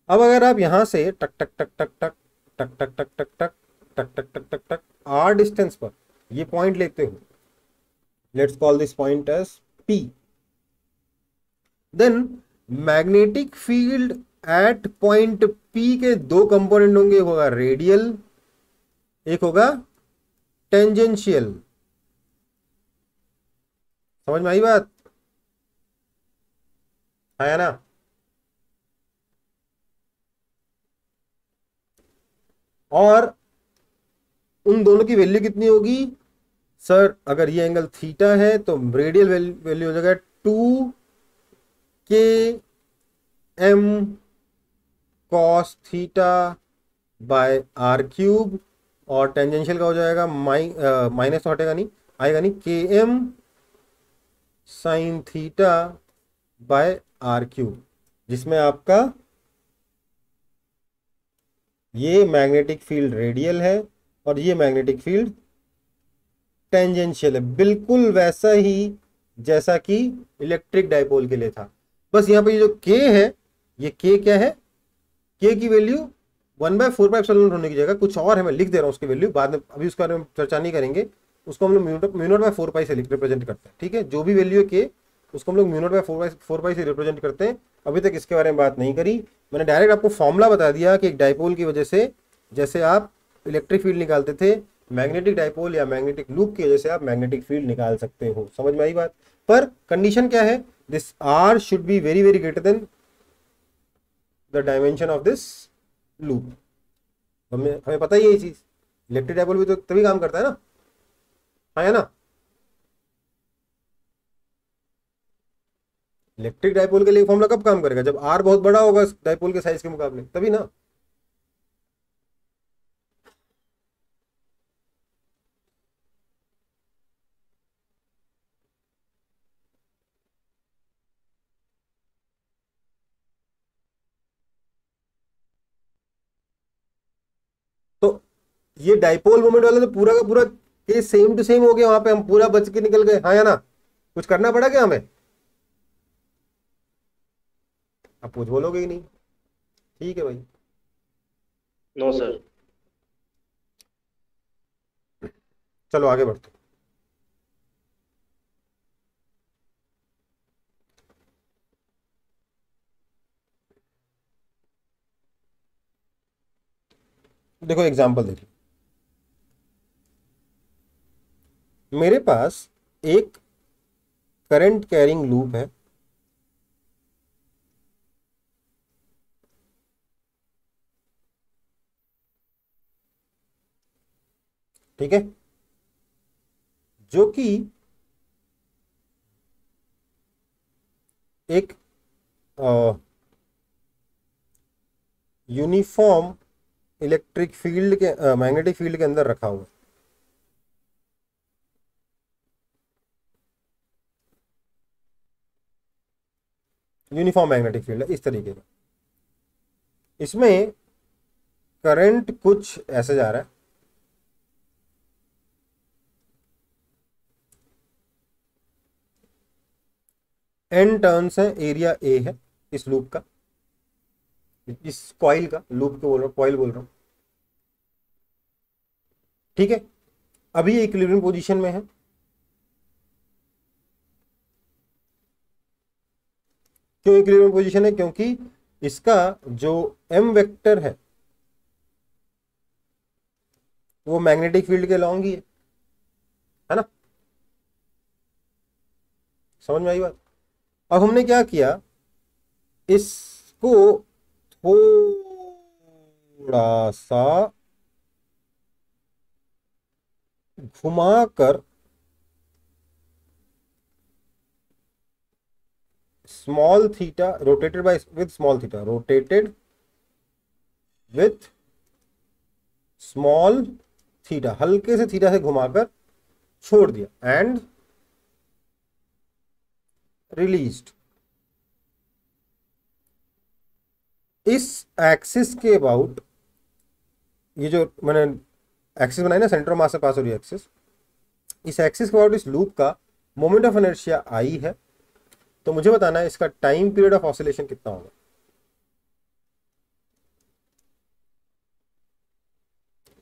अब अगर आप यहां से टक टक टक टक टक टक टक टक टक टक टक टक टक टक टक आर डिस्टेंस पर ये पॉइंट लेते हो, let's call this point as P, then magnetic field at point P के दो कंपोनेंट होंगे, एक होगा रेडियल, एक होगा टेंजेंशियल। समझ में आई बात, आया ना? और उन दोनों की वैल्यू कितनी होगी सर, अगर ये एंगल थीटा है तो रेडियल वैल्यू हो जाएगा 2 km cos theta by R cube, और टेंजेंशियल का हो जाएगा माइनस तो हटेगा नहीं, आएगा नहीं, km sin theta by R cube, जिसमें आपका ये मैग्नेटिक फील्ड रेडियल है और ये मैग्नेटिक फील्ड टेंजेंशियल है, बिल्कुल वैसा ही जैसा कि इलेक्ट्रिक डाइपोल के लिए था। बस यहाँ पे ये जो k है, ये k क्या है, k की वैल्यू 1/4πε0 होने की जगह कुछ और है, मैं लिख दे रहा हूँ उसकी वैल्यू, बाद में अभी उसके बारे में चर्चा नहीं करेंगे, उसको हम लोग μ0/4π से रिप्रेजेंट करते हैं। ठीक है, जो भी वैल्यू है k उसको हम लोग μ0/4π से रिप्रेजेंट करते हैं। अभी तक इसके बारे में बात नहीं करी, मैंने डायरेक्ट आपको फॉर्मूला बता दिया कि एक डाइपोल की वजह से जैसे आप इलेक्ट्रिक फील्ड निकालते थे, मैग्नेटिक डाइपोल या मैग्नेटिक लूप की वजह से आप मैग्नेटिक फील्ड निकाल सकते हो। समझ में आई बात? पर कंडीशन क्या है, this R should be very very greater than the dimension of this loop. हमें पता ही है ये चीज, इलेक्ट्रिक डाइपोल भी तो तभी काम करता है ना, है ना? इलेक्ट्रिक डाइपोल के लिए फॉर्मूला कब काम करेगा, जब आर बहुत बड़ा होगा डाइपोल के साइज के मुकाबले, तभी ना। तो ये डाइपोल मोमेंट वाला तो पूरा का पूरा केस सेम टू सेम हो गया, वहां पे हम पूरा बच के निकल गए, हाँ या ना? कुछ करना पड़ा क्या हमें? आप कुछ बोलोगे ही नहीं, ठीक है भाई। No sir. चलो आगे बढ़ते। देखो एग्जांपल देखिए, मेरे पास एक करंट कैरिंग लूप है, ठीक है, जो कि एक यूनिफॉर्म इलेक्ट्रिक फील्ड के मैग्नेटिक फील्ड के अंदर रखा हुआ है। यूनिफॉर्म मैग्नेटिक फील्ड है इस तरीके का, इसमें करंट कुछ ऐसे जा रहा है, एन टर्न्स है, एरिया ए है इस लूप का, इस कॉइल का, लूप को बोल रहा हूं, कॉइल बोल रहा हूं, ठीक है। अभी ये इक्विलिब्रियम पोजीशन में है, क्यों इक्विलिब्रियम पोजीशन है? क्योंकि इसका जो एम वेक्टर है वो मैग्नेटिक फील्ड के लॉन्ग ही है ना? समझ में आई बात? अब हमने क्या किया, इसको थोड़ा सा घुमाकर small theta rotated bye with small theta, rotated with small theta, हल्के से थीटा से घुमाकर छोड़ दिया एंड रिलीज्ड। इस एक्सिस के अबाउट, ये जो मैंने एक्सिस बनाई ना, सेंटर ऑफ मास से पास हो रही एक्सिस, इस एक्सिस के अबाउट इस लूप का मोमेंट ऑफ इनर्शिया आई है। तो मुझे बताना है इसका टाइम पीरियड ऑफ ऑसिलेशन कितना होगा।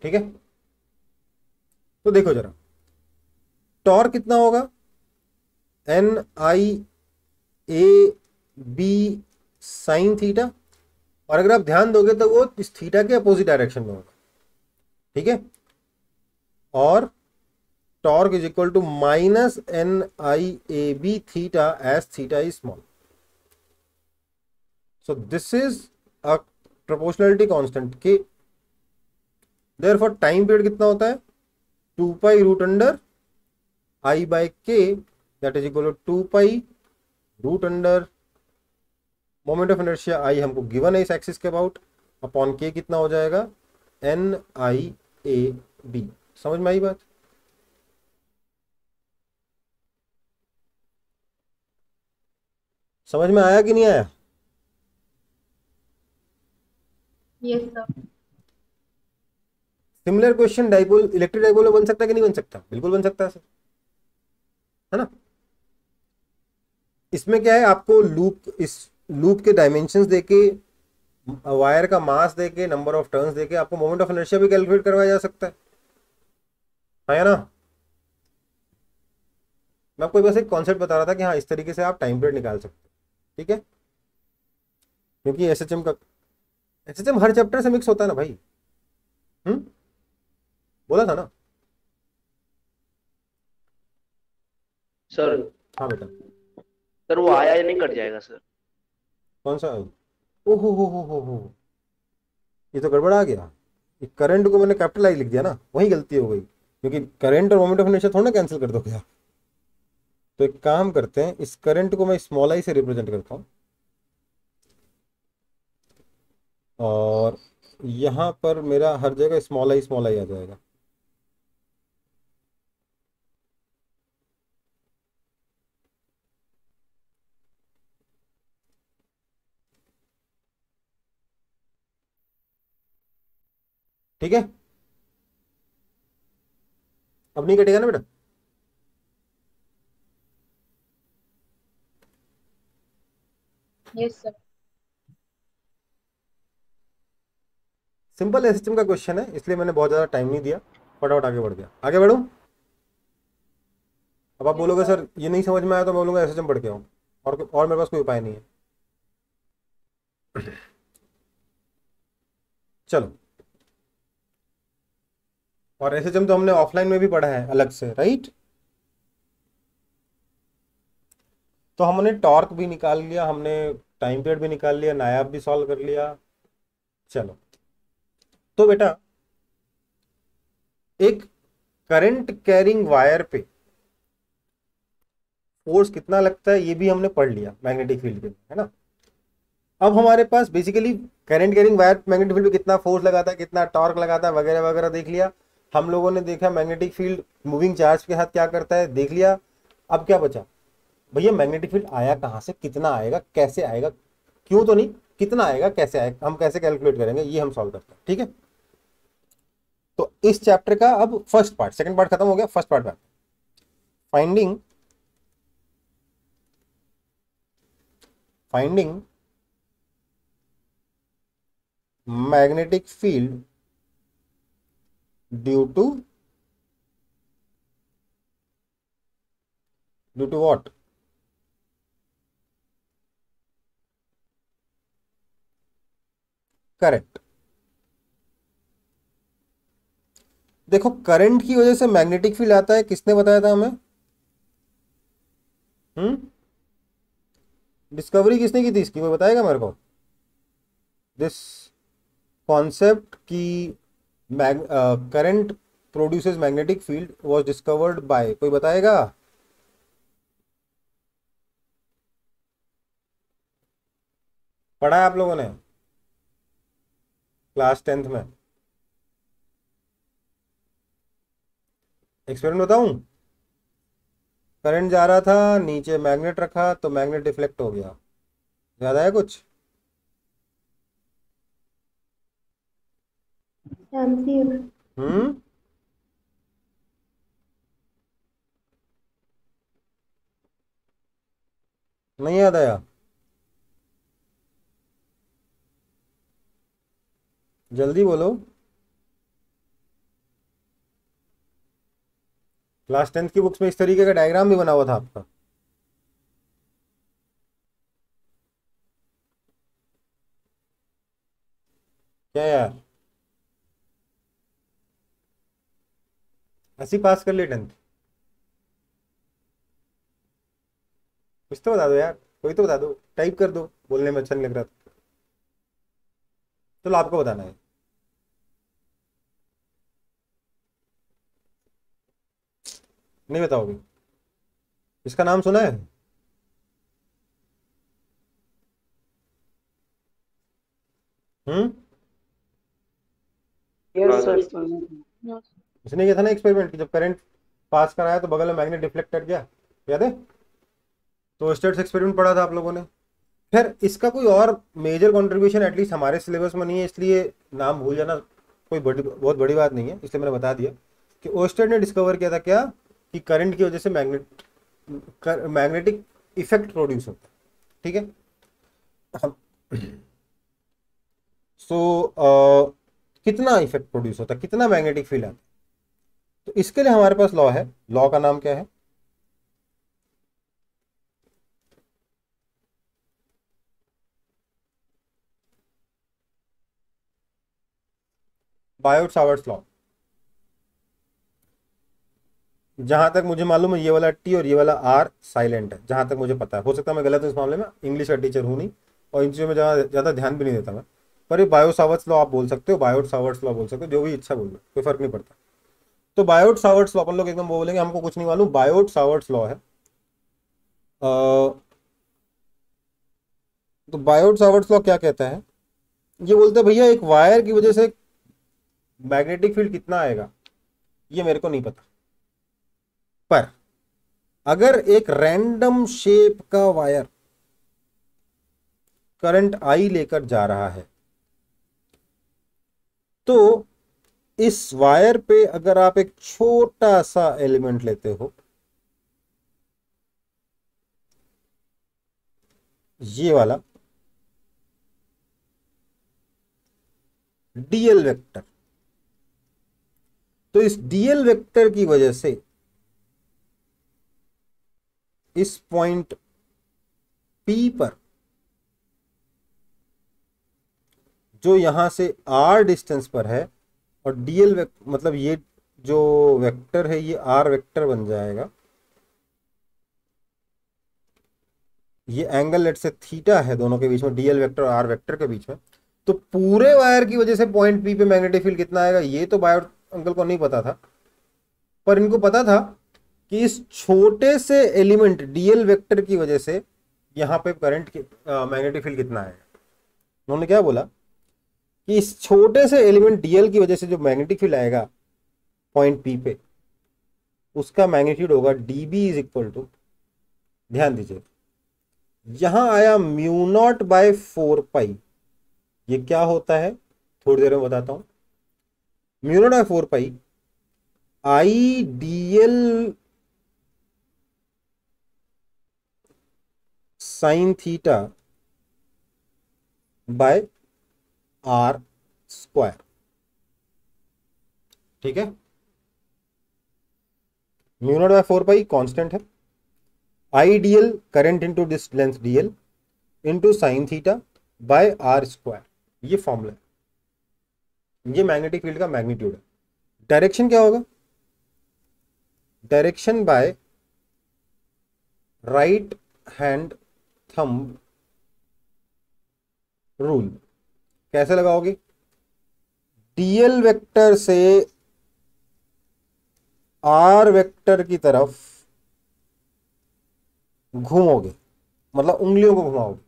ठीक है, तो देखो जरा, टॉर्क कितना होगा, N I A B sine theta, और अगर आप ध्यान दोगे तो वो इस थीटा के अपोजिट डायरेक्शन में होगा। ठीक है, और torque is equal to minus N I A B theta as theta is small. So this is a proportionality constant K, therefore time period कितना होता है, 2 pi root under I by K, that is equal to 2 pi root under moment of inertia I हमको given है इस axis के about, upon के कितना हो जाएगा, एन आई ए बी। समझ में आई बात? समझ में आया कि नहीं आया? Yes, sir. Similar question dipole, electric dipole में बन सकता है कि नहीं बन सकता? बिल्कुल बन सकता है सर, है ना। इसमें क्या है, आपको लूप, इस लूप के डायमेंशंस देके, वायर का मास देके, नंबर ऑफ टर्न्स देके आपको मोमेंट ऑफ इनर्शिया भी कैलकुलेट करवाया जा सकता है ना। मैं आपको बस एक कॉन्सेप्ट बता रहा था कि हाँ इस तरीके से आप टाइम पीरियड निकाल सकते हैं। ठीक है, क्योंकि एसएचएम का, एसएचएम हर चैप्टर से मिक्स होता है ना भाई। बोला था ना सर। हाँ बेटा। सर वो आया या नहीं, कट जाएगा सर? कौन सा? ओहो हो, ये तो गड़बड़ा गया। करंट को मैंने कैपिटल आई लिख दिया ना, वही गलती हो गई, क्योंकि करंट और मोमेंट ऑफ इनर्शिया थोड़ा ना कैंसिल कर दोगे आप। तो एक काम करते हैं, इस करंट को मैं स्मॉल आई से रिप्रेजेंट करता हूँ, और यहाँ पर मेरा हर जगह स्मॉल आई आ जाएगा। ठीक है, अब नहीं कटेगा ना बेटा? Yes, sir. सिंपल सिस्टम का क्वेश्चन है, इसलिए मैंने बहुत ज़्यादा टाइम नहीं दिया, फटाफट आगे बढ़ गया। आगे बढ़ूँ? अब आप बोलोगे सर ये नहीं समझ में आया, तो मैं बोलूँगा एसएचएम पढ़ के आऊँ, और मेरे पास कोई उपाय नहीं है। चलो, और एसएचएम तो हमने ऑफलाइन में भी पढ़ा है अलग से, राइट। तो हमने टॉर्क भी निकाल लिया, हमने टाइम पीरियड भी निकाल लिया, नायाब भी सॉल्व कर लिया। चलो, तो बेटा एक करंट कैरिंग वायर पे फोर्स कितना लगता है ये भी हमने पढ़ लिया मैग्नेटिक फील्ड के, है ना। अब हमारे पास basically current carrying wire magnetic field पे कितना फोर्स लगाता है, कितना टॉर्क लगाता है, वगैरह वगैरह देख लिया हम लोगों ने। देखा मैग्नेटिक फील्ड मूविंग चार्ज के साथ क्या करता है, देख लिया। अब क्या बचा भैया, मैग्नेटिक फील्ड आया कहाँ से, कितना आएगा, कैसे आएगा, क्यों तो नहीं, कितना आएगा, कैसे आएगा, हम कैसे कैलकुलेट करेंगे, ये हम सॉल्व करते हैं। ठीक है, तो इस चैप्टर का अब फर्स्ट पार्ट, सेकंड पार्ट खत्म हो गया, फर्स्ट पार्ट में finding magnetic field due to what, current. देखो करंट की वजह से मैग्नेटिक फील्ड आता है, किसने बताया था हमें? डिस्कवरी किसने की थी इसकी, कोई बताएगा मेरे को? दिस कॉन्सेप्ट की current produces magnetic field was discovered by, कोई बताएगा? पढ़ा है आप लोगों ने क्लास 10th में? एक्सपेरिमेंट बताऊं? करंट जा रहा था, नीचे मैग्नेट रखा तो मैग्नेट डिफ्लेक्ट हो गया, याद आया कुछ? हम्म, नहीं याद आया? जल्दी बोलो। क्लास 10th की बुक्स में इस तरीके का डायग्राम भी बना हुआ था आपका। क्या यार, ऐसी पास कर लिए 10th? कुछ तो बता दो यार, कोई तो बता दो, टाइप कर दो, बोलने में अच्छा नहीं लग रहा था। चलो आपको बताना है। नहीं बताओगे? इसका नाम सुना है? हम्म। यस हाँ सर सर। सुनिए। No, sir. इसने किया था ना एक्सपेरिमेंट कि जब करंट पास कराया तो बगल में मैग्नेट डिफ्लेक्ट कर गया, याद है? तो स्टेट्स एक्सपेरिमेंट पढ़ा था आप लोगों ने। फिर इसका कोई और मेजर कंट्रीब्यूशन एटलीस्ट हमारे सिलेबस में नहीं है, इसलिए नाम भूल जाना कोई बहुत बड़ी बात नहीं है, इसलिए मैंने बता दिया कि ओस्टेड ने डिस्कवर किया था क्या, कि करंट की वजह से मैग्नेटिक इफेक्ट प्रोड्यूस होता है। ठीक है। सो कितना इफेक्ट प्रोड्यूस होता है, कितना मैग्नेटिक फील्ड आता है, तो इसके लिए हमारे पास लॉ है। लॉ का नाम क्या है? Biot Savart's law. जहां तक मुझे मालूम है ये वाला टी और ये वाला आर साइलेंट है, जहां तक मुझे पता है। हो सकता है मैं गलत हूं इस मामले में, इंग्लिश का टीचर हूं नहीं और इन चीज़ों में ज़्यादा ध्यान भी नहीं देता मैं। पर ये बायो सावर्ट्स लॉ आप बोल सकते हो, बायोट सावर्ट्स लॉ बोल सकते हो, जो भी इच्छा बोल लो, कोई फर्क नहीं पड़ता। तो बायोट सावर्ट्स लॉ अपन लोग एकदम बोलेंगे, हमको कुछ नहीं मालूम, बायोट सावर्ट्स लॉ है। तो बायोट सावर्ट्स लॉ क्या कहता है? ये बोलते हैं भैया एक वायर की वजह से मैग्नेटिक फील्ड कितना आएगा ये मेरे को नहीं पता, पर अगर एक रैंडम शेप का वायर करंट आई लेकर जा रहा है तो इस वायर पे अगर आप एक छोटा सा एलिमेंट लेते हो, ये वाला डीएल वेक्टर, तो इस डीएल वेक्टर की वजह से इस पॉइंट पी पर जो यहां से आर डिस्टेंस पर है, और डीएल मतलब ये जो वेक्टर है ये आर वेक्टर बन जाएगा। ये एंगल लेट से थीटा है दोनों के बीच में, डीएल वेक्टर और आर वेक्टर के बीच में। तो पूरे वायर की वजह से पॉइंट पी पे मैग्नेटिक फील्ड कितना आएगा ये तो बायो अंकल को नहीं पता था, पर इनको पता था कि इस छोटे से एलिमेंट डीएल वेक्टर की वजह से यहाँ पे करंट की मैग्नेटिक फील्ड कितना आएगा। उन्होंने क्या बोला कि इस छोटे से एलिमेंट डीएल की वजह से जो मैग्नेटिक फील्ड आएगा पॉइंट पी पे, उसका मैग्नीट्यूड होगा डीबी इज इक्वल टू, ध्यान दीजिए, यहां आया म्यू नॉट बाय 4 पाई। ये क्या होता है थोड़ी देर में बताता हूं। Mu naught by 4 pi I dl sine theta by R square. ठीक है। Mu naught by 4 pi constant है, I dl current into this length dl into sine theta by R square, ये फॉर्मूला है। ये मैग्नेटिक फील्ड का magnitude है। Direction क्या होगा? Direction by right hand thumb rule. कैसे लगाओगे? डीएल वेक्टर से आर वेक्टर की तरफ घूमोगे, मतलब उंगलियों को घुमाओगे।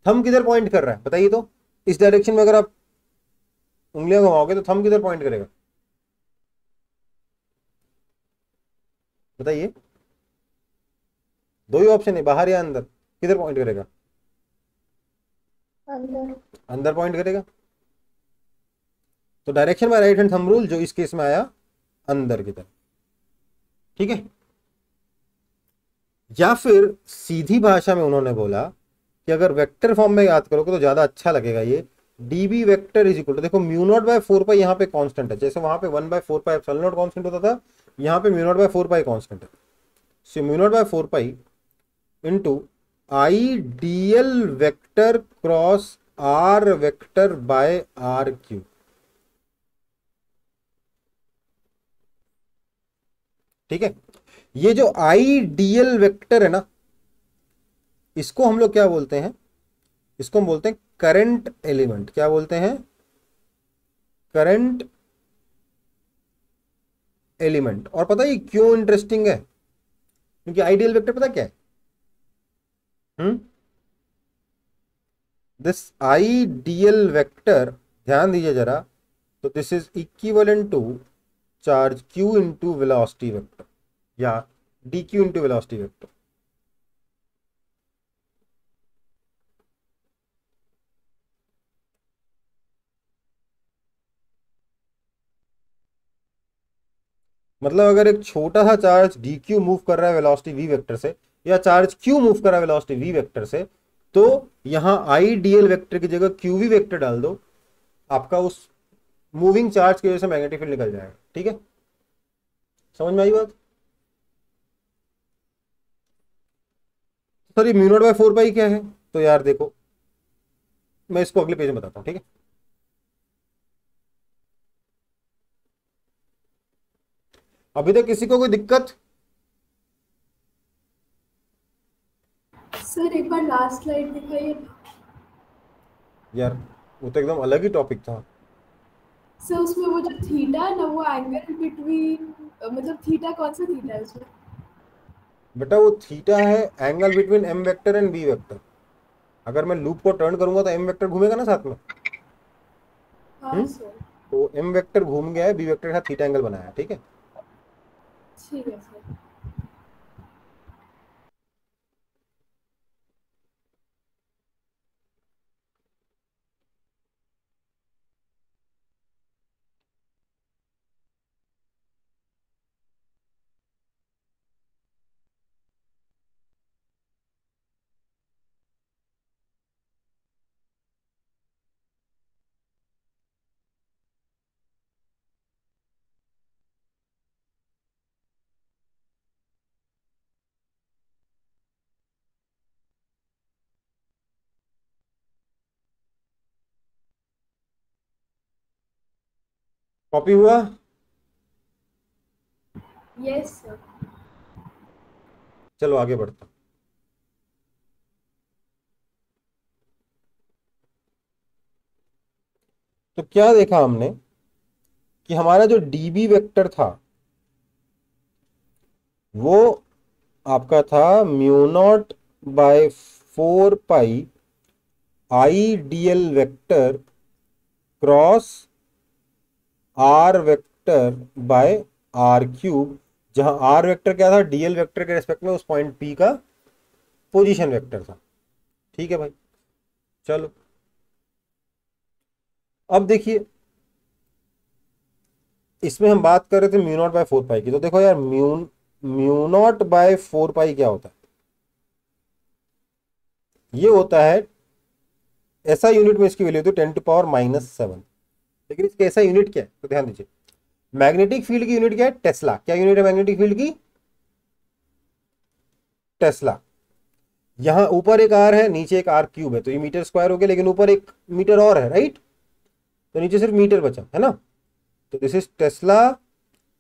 थंब किधर पॉइंट कर रहा है बताइए तो? इस डायरेक्शन में अगर आप उंगलियां घुमाओगे तो थंब किधर पॉइंट करेगा बताइए? दो ही ऑप्शन है, बाहर या अंदर, किधर पॉइंट करेगा? अंदर. अंदर पॉइंट करेगा। तो direction by right hand thumb rule जो इस केस में आया अंदर की तरफ। ठीक है। या फिर सीधी भाषा में उन्होंने बोला कि अगर वेक्टर फॉर्म में याद करोगे तो ज्यादा अच्छा लगेगा ये, dB vector is equal to, देखो म्यू नॉट बाय 4 पाई यहाँ पे कांस्टेंट है, जैसे वहां पे 1/4 पाई एप्सिलॉन नॉट कांस्टेंट होता था, यहाँ पे mu naught by 4 pi constant है। So mu naught by 4 pi into I DL vector cross R vector by R cube. ठीक है, ये जो आई डीएल वेक्टर है ना, इसको हम लोग क्या बोलते हैं, इसको हम बोलते हैं करंट एलिमेंट। क्या बोलते हैं? Current element. और पता है क्यों इंटरेस्टिंग है? क्योंकि आइडियल वेक्टर पता क्या है? दिस आइडियल वेक्टर, ध्यान दीजिए जरा, तो this is equivalent to charge q into velocity vector या dq इंटू वेलोसिटी वेक्टर। मतलब अगर एक छोटा सा चार्ज dq मूव कर रहा है वेलोसिटी v वेक्टर से, या चार्ज q मूव कर रहा है वेलोसिटी v वेक्टर से, तो यहां आई डीएल वेक्टर की जगह qv वेक्टर डाल दो, आपका उस मूविंग चार्ज की वजह से मैग्नेटिक फील्ड निकल जाएगा। ठीक है, समझ में आई बात? सर ये म्यू नॉट बाय 4 पाई क्या है? तो यार देखो, मैं इसको अगले पेज में बताता हूँ। ठीक है, अभी तक किसी को कोई दिक्कत? सर एक बार लास्ट स्लाइड दिखाइए ना। यार वो तो एकदम अलग ही टॉपिक था। सर उसमें वो जो थीटा है ना, वो एंगल बिटवीन, मतलब थीटा कौन सा थीटा है उसमें? बेटा वो थीटा है angle between M vector and B vector. अगर मैं लूप को टर्न करूंगा तो एम वेक्टर घूमेगा ना साथ में। हाँ सर। तो एम वेक्टर घूम गया है, बी वेक्टर के साथ थीटा एंगल बनाया है। ठीक है, ठीक है सर। कॉपी हुआ? Yes sir. चलो आगे बढ़ता हूं। तो क्या देखा हमने कि हमारा जो डीबी वेक्टर था वो आपका था mu naught by 4 pi I DL vector cross R vector by R cube, जहां आर वेक्टर क्या था? डीएल वेक्टर के रेस्पेक्ट में उस पॉइंट पी का पोजीशन वेक्टर था। ठीक है भाई, चलो अब देखिए, इसमें हम बात कर रहे थे म्यू नॉट बाय 4 पाई की। तो देखो यार, म्यू नॉट बाय 4 पाई क्या होता है? ये होता है, ऐसा यूनिट में इसकी वैल्यू होती है 10⁻⁻7। लेकिन इसका ऐसा यूनिट क्या है तो ध्यान दीजिए, मैग्नेटिक फील्ड की यूनिट क्या है? टेस्ला। क्या यूनिट है मैग्नेटिक फील्ड की? टेस्ला। यहां ऊपर एक आर है, नीचे एक आर क्यूब है, तो ये मीटर स्क्वायर हो गया, लेकिन ऊपर एक मीटर और है, राइट? तो नीचे सिर्फ मीटर बचा है ना, तो दिस इज टेस्ला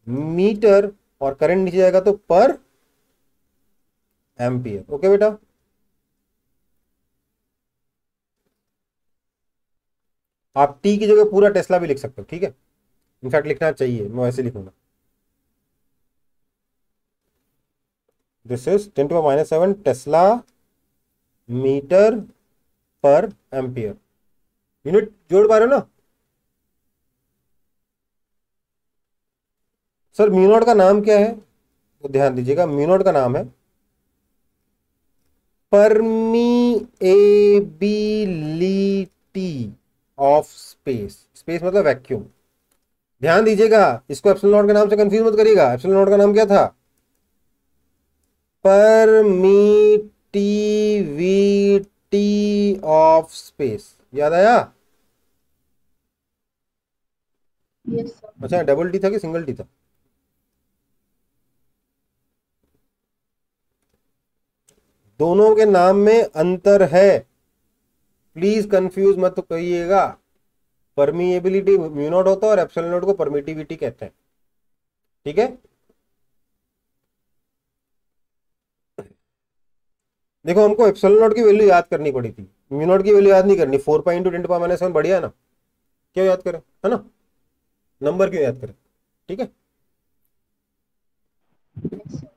मीटर, और करंट नीचे जाएगा तो पर एम्पियर। ओके बेटा, आप टी की जगह पूरा टेस्ला भी लिख सकते हो। ठीक है, इनफैक्ट लिखना चाहिए, मैं वैसे लिखूंगा। दिस इज 10⁻⁻7 टेस्ला मीटर पर एम्पियर। यूनिट जोड़ पा रहे हो ना? सर म्यू नॉट का नाम क्या है? तो ध्यान दीजिएगा, म्यू नॉट का नाम है परमीएबिलिटी ऑफ स्पेस। स्पेस मतलब वैक्यूम। ध्यान दीजिएगा, इसको एप्सिलॉन नॉट के नाम से कंफ्यूज मत करिएगा। एप्सिलॉन नॉट का नाम क्या था? परमिटिविटी ऑफ स्पेस, याद आया? Yes, sir. अच्छा, डबल टी था कि सिंगल टी था? दोनों के नाम में अंतर है, प्लीज कंफ्यूज मत तो कहिएगा। परमिएबिलिटी म्यू नॉट होता है और एप्सिलॉन नॉट को परमिटिविटी कहते हैं, ठीक है? देखो, हमको एप्सिलॉन नॉट की वैल्यू याद करनी पड़ी थी, म्यू नॉट की वैल्यू याद नहीं करनी। 4 पाई इंटू 10⁻⁷ बढ़िया है ना? क्यों याद करें, है ना? नंबर क्यों याद करें, ठीक है? Yes, sir.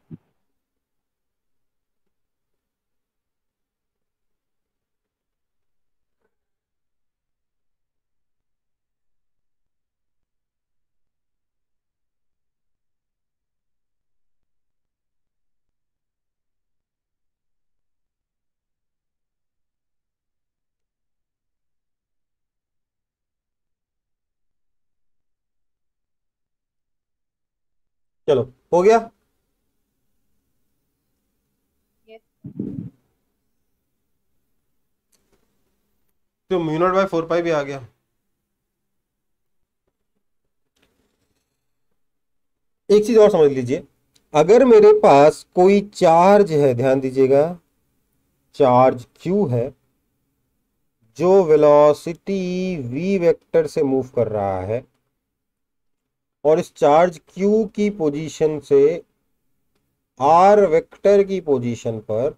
चलो, हो गया? Yes. तो म्यू नॉट बाय 4 पाई भी आ गया। एक चीज और समझ लीजिए, अगर मेरे पास कोई चार्ज है, ध्यान दीजिएगा, चार्ज q है जो वेलोसिटी v वेक्टर से मूव कर रहा है, और इस चार्ज q की पोजीशन से r वेक्टर की पोजीशन पर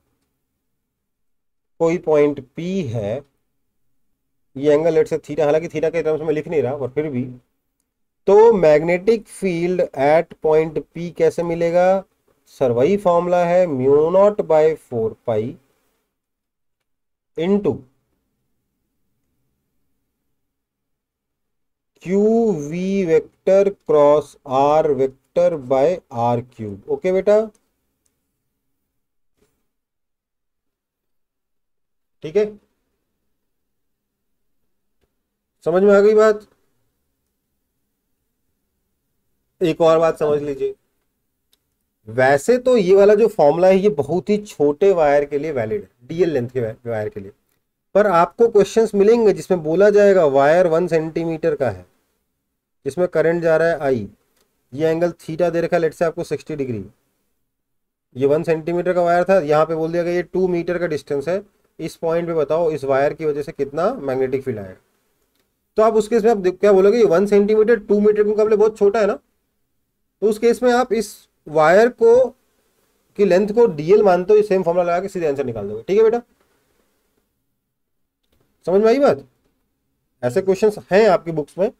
कोई पॉइंट p है, ये एंगल लेट से थीटा, हालांकि थीटा के टर्म्स में लिख नहीं रहा पर फिर भी, तो magnetic field at point P कैसे मिलेगा? सर वही फॉर्मूला है, mu naught by 4 pi into Q V vector cross R vector by R cube. Okay बेटा, ठीक है? समझ में आ गई बात? एक और बात समझ लीजिए, वैसे तो ये वाला जो फॉर्मूला है ये बहुत ही छोटे वायर के लिए वैलिड है, डीएल लेंथ के वायर के लिए, पर आपको क्वेश्चंस मिलेंगे जिसमें बोला जाएगा वायर 1 सेंटीमीटर का है, जिसमें करंट जा रहा है आई, ये एंगल थीटा दे रखा है, लेट से आपको 60 डिग्री, ये 1 सेंटीमीटर का वायर था, यहाँ पे बोल दिया गया ये 2 मीटर का डिस्टेंस है, इस पॉइंट पे बताओ इस वायर की वजह से कितना मैग्नेटिक फील्ड आएगा। तो आप उस केस में आप क्या बोलोगे, ये 1 सेंटीमीटर 2 मीटर के मुकाबले बहुत छोटा है ना, तो उस केस में आप इस वायर को की लेंथ को डीएल मानते हो, सेम फॉर्मूला लगा के सीधे आंसर निकाल दोगे, ठीक है बेटा? समझ में आई बात? ऐसे क्वेश्चंस हैं आपकी बुक्स में,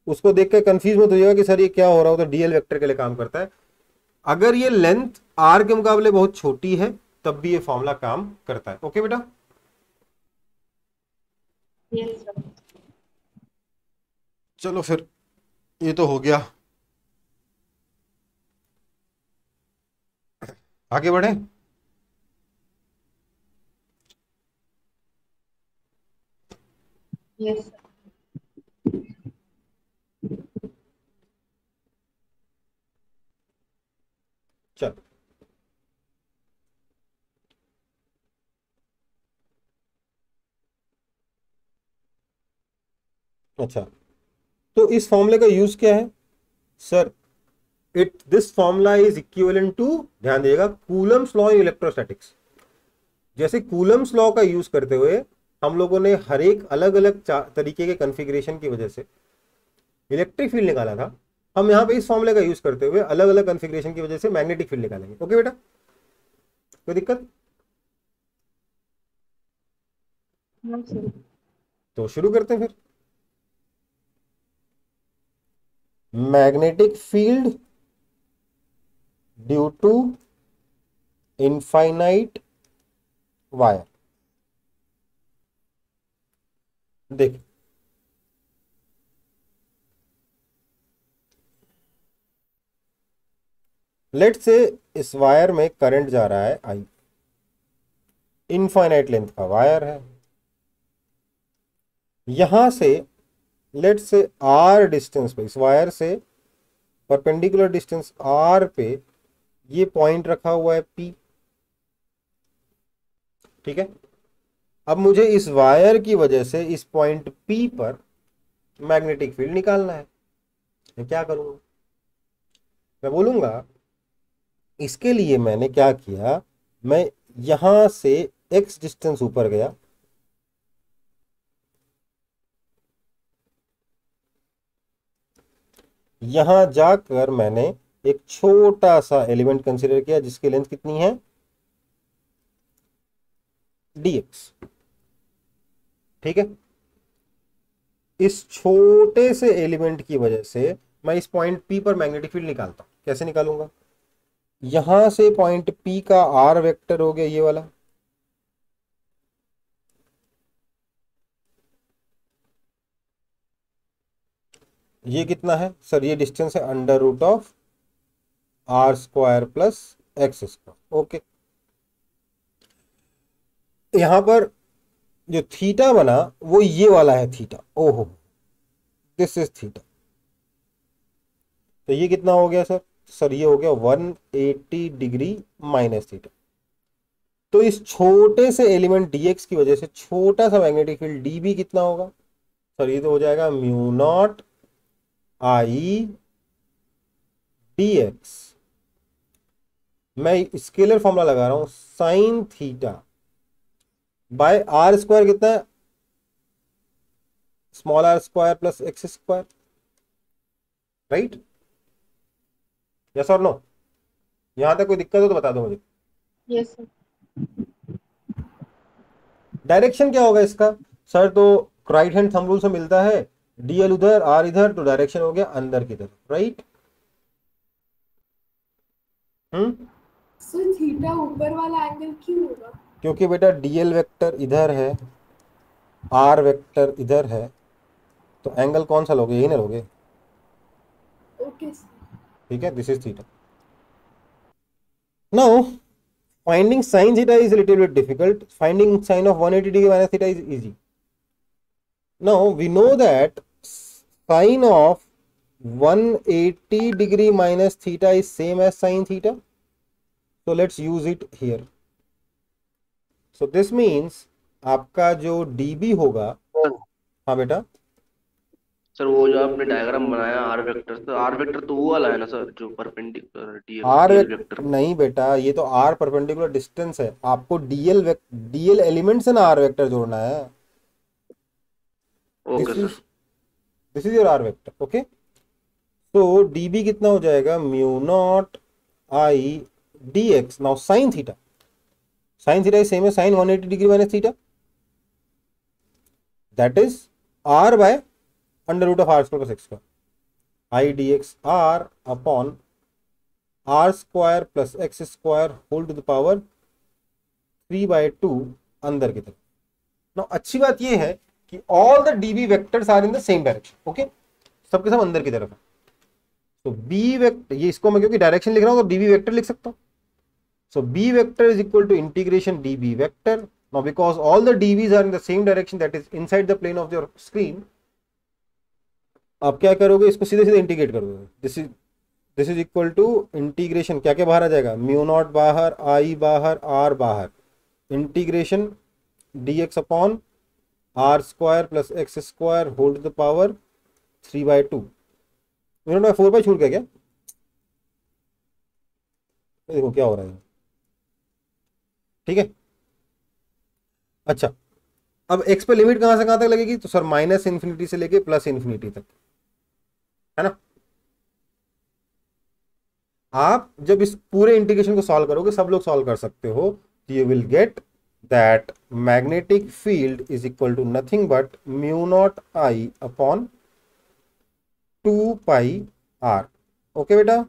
उसको देख के कंफ्यूज मत होइएगा कि सर ये क्या हो रहा हो, तो डीएल वेक्टर के लिए काम करता है। अगर ये लेंथ आर के मुकाबले बहुत छोटी है तब भी ये फॉर्मूला काम करता है। ओके बेटा, Yes, sir. चलो फिर ये तो हो गया, आगे बढ़े। Yes, sir. चल, अच्छा, तो इस फॉर्मूले का यूज क्या है sir? This formula is equivalent to, ध्यान दिएगा, कूलम्स लॉ इन इलेक्ट्रोस्टैटिक्स। जैसे कूलम्स लॉ का यूज करते हुए हम लोगों ने हर एक अलग अलग तरीके के कॉन्फ़िगरेशन की वजह से इलेक्ट्रिक फील्ड निकाला था, हम यहाँ पे इस फॉर्मूले का यूज करते हुए अलग अलग कॉन्फ़िगरेशन की वजह से मैग्नेटिक फील्ड निकालेंगे। ओके बेटा, कोई दिक्कत? No, sir. तो शुरू करते हैं फिर। Magnetic field due to infinite wire. देख, लेट से इस वायर में करंट जा रहा है आई, इनफाइनाइट लेंथ का वायर है, यहां से लेट से आर डिस्टेंस पे, इस वायर से परपेंडिकुलर डिस्टेंस आर पे ये पॉइंट रखा हुआ है पी, ठीक है। अब मुझे इस वायर की वजह से इस पॉइंट P पर मैग्नेटिक फील्ड निकालना है। मैं क्या करूंगा? मैं बोलूंगा इसके लिए मैंने क्या किया, मैं यहां से x डिस्टेंस ऊपर गया, यहां जाकर मैंने एक छोटा सा एलिमेंट कंसीडर किया जिसकी लेंथ कितनी है, dx। ठीक है। इस छोटे से एलिमेंट की वजह से मैं इस पॉइंट P पर मैग्नेटिक फील्ड निकालता हूं। कैसे निकालूंगा? यहां से पॉइंट P का r वेक्टर हो गया ये वाला, ये कितना है सर? ये डिस्टेंस है under root of r square plus X square. Okay. यहां पर जो थीटा बना वो ये वाला है थीटा। ओहो, दिस इज थीटा। तो ये कितना हो गया सर? सर ये हो गया 180 डिग्री माइनस थीटा। तो इस छोटे से एलिमेंट dx की वजह से छोटा सा मैग्नेटिक फील्ड dB कितना होगा सर? ये तो हो जाएगा म्यू नॉट आई dx। मैं स्केलर फॉर्मूला लगा रहा हूं, sine theta by R square कितना है, small R square plus X square, right? Yes और नो? यहां तक कोई दिक्कत हो तो बता दो मुझे। Yes, sir. डायरेक्शन क्या होगा इसका सर? तो राइट हैंड थंब रूल से मिलता है, डीएल उधर आर इधर, तो डायरेक्शन हो गया अंदर की तरफ, राइट? सर थीटा ऊपर वाला एंगल क्यों होगा? क्योंकि बेटा डीएल वेक्टर इधर है, आर वेक्टर इधर है, तो एंगल कौन सा लोगे? यही ना लोगे। Okay sir. ठीक है, this is theta. Now finding sin theta is a little bit difficult. Finding sin of 180 degree minus theta is easy. Now we know that sin of 180 degree minus theta is same as sin theta. So let's use it here. So this means आपका जो dB होगा, हाँ बेटा, sir वो जो आपने diagram बनाया are vector, तो आर वेक्टर तो वो वाला है ना सर जो परपेंडिकुलर आर डीएल वेक्टर। नहीं बेटा, ये तो आर परपेंडिकुलर डिस्टेंस है। आपको डीएल एलिमेंट से ना आर वेक्टर जोड़ना है। Okay sir. This is your R vector. Okay. तो dB कितना हो जाएगा? Mu naught I dx। Now sine theta, sine theta is same है sine 180 degree minus theta, that is r by under root of R square plus X square, I dx r upon R square plus X square whole to the power 3/2 अंदर की तरफ। Now अच्छी बात यह है कि all the dB vectors are in the same direction. Okay, सबके सब अंदर की तरफ है। तो बी वेक्टर, ये इसको मैं क्योंकि डायरेक्शन लिख रहा हूं तो dB वेक्टर लिख सकता हूं। So B vector is equal to integration dB vector. Now because all the dBs are in the same direction, that is inside the plane of your screen, आप क्या करोगे? इसको सीधे सीधे इंटीग्रेट कर दोगे। This is equal to integration, क्या क्या बाहर आ जाएगा? म्यू नॉट बाहर, आई बाहर, आर बाहर, integration dx upon R square plus X square whole to the power 3/2। Mu naught 4 छूट गया क्या? देखो क्या हो रहा है। ठीक है, अच्छा, अब x पे लिमिट कहां से कहां तक लगेगी? तो सर माइनस इन्फिनिटी से लेके प्लस इन्फिनिटी तक, है ना? आप जब इस पूरे इंटीग्रेशन को सॉल्व करोगे, सब लोग सॉल्व कर सकते हो, तो you will get that magnetic field is equal to nothing but mu naught I upon 2πr। Okay बेटा,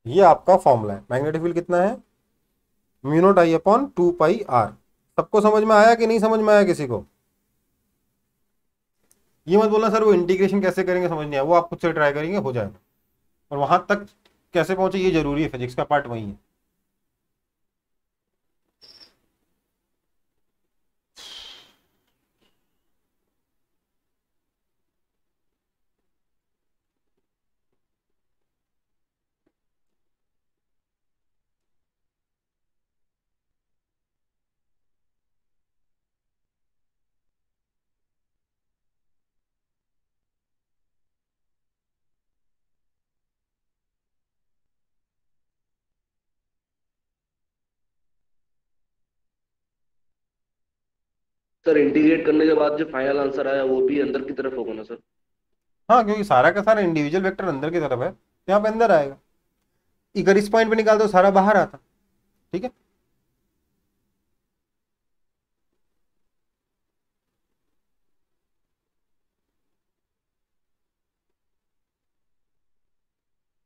ये आपका फॉर्मूला है। मैग्नेटिक फील्ड कितना है? Mu naught I upon 2πr। सबको समझ में आया कि नहीं समझ में आया किसी को? ये मत बोलना सर वो इंटीग्रेशन कैसे करेंगे समझ नहीं आया, वो आप खुद से ट्राई करेंगे हो जाएगा। और वहां तक कैसे पहुंचे ये जरूरी है, फिजिक्स का पार्ट वही है। सर इंटीग्रेट करने के बाद जो फाइनल आंसर आया वो भी अंदर की तरफ होगा ना सर? हाँ, क्योंकि सारा का सारा इंडिविजुअल वेक्टर अंदर की तरफ है, तो यहाँ पे अंदर आएगा। अगर इस पॉइंट पे निकाल दो सारा बाहर आता। ठीक है,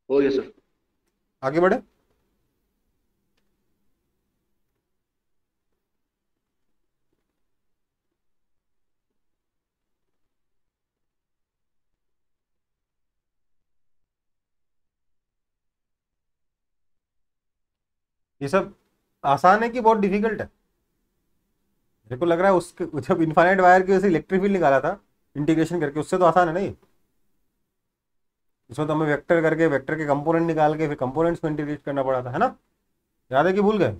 हो गया सर। आगे बढ़े। ये सब आसान है कि बहुत डिफिकल्ट है? मेरे को लग रहा है उसके जब इनफाइनाइट वायर की वजह से इलेक्ट्रिक फील्ड निकाला था इंटीग्रेशन करके, उससे तो आसान है नहीं। इसमें तो हमें वेक्टर करके वेक्टर के कंपोनेंट निकाल के फिर कंपोनेंट्स में इंटीग्रेट करना पड़ा था, है ना? याद है कि भूल गए?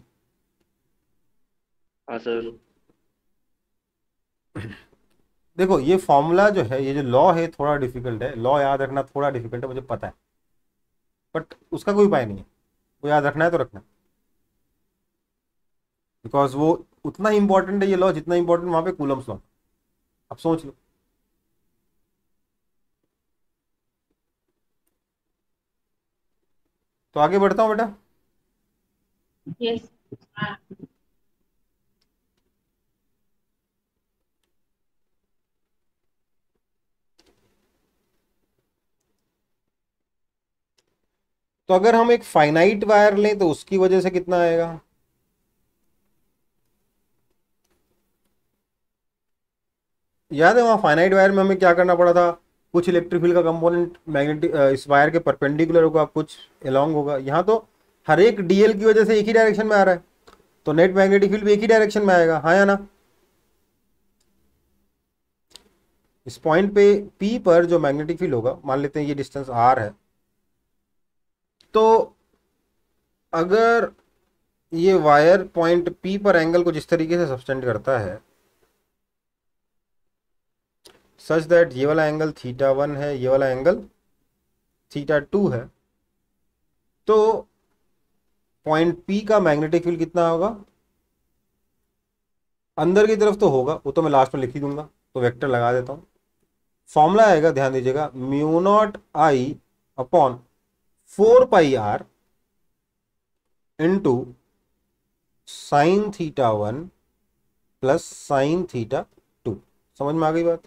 हाँ सर। देखो ये फॉर्मूला जो है, ये जो लॉ है थोड़ा डिफिकल्ट है, लॉ याद रखना थोड़ा डिफिकल्ट है, मुझे पता है, बट उसका कोई उपाय नहीं है। वो याद रखना है तो रखना, बिकॉज वो उतना ही इंपॉर्टेंट है ये लॉ जितना इंपॉर्टेंट वहां पे कूलम्स लॉ। अब सोच लो। तो आगे बढ़ता हूँ बेटा। Yes. तो अगर हम एक फाइनाइट वायर लें तो उसकी वजह से कितना आएगा? याद है वहां फाइनाइट वायर में हमें क्या करना पड़ा था? कुछ इलेक्ट्रिक फील्ड का कंपोनेंट मैग्नेटिक इस वायर के परपेंडिकुलर होगा, कुछ एलोंग होगा। यहाँ तो हर एक डीएल की वजह से एक ही डायरेक्शन में आ रहा है, तो नेट मैग्नेटिक फील्ड भी एक ही डायरेक्शन में आएगा, हाँ या ना? इस पॉइंट पे पी पर जो मैग्नेटिक फील्ड होगा, मान लेते हैं ये डिस्टेंस आर है, तो अगर ये वायर पॉइंट पी पर एंगल को जिस तरीके से सब्सटेंड करता है सच दैट ये वाला एंगल θ1 है, ये वाला एंगल θ2 है, तो पॉइंट पी का मैग्नेटिक फील्ड कितना होगा? अंदर की तरफ तो होगा, वो तो मैं लास्ट में लिख ही दूंगा, तो वेक्टर लगा देता हूँ। फॉर्मूला आएगा, ध्यान दीजिएगा, mu naught I upon 4πr into sine θ1 plus sine θ2। समझ में आ गई बात?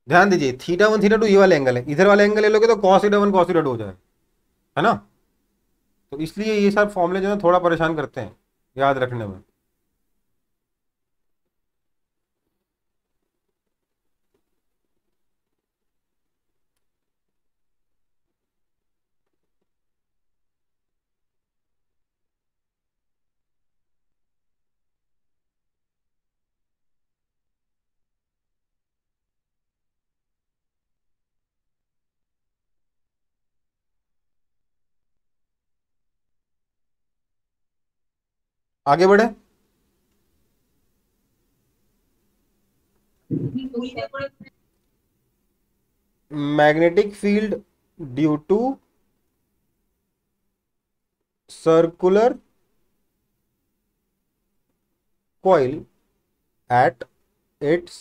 ध्यान दीजिए, θ1 θ2 ये वाले एंगल है, इधर वाले एंगल ले लोगे तो cos θ1 cos θ2 हो जाएगा, है ना? तो इसलिए ये सब फॉर्मूले जो है थोड़ा परेशान करते हैं याद रखने में। आगे बढ़े। Magnetic field due to circular coil at its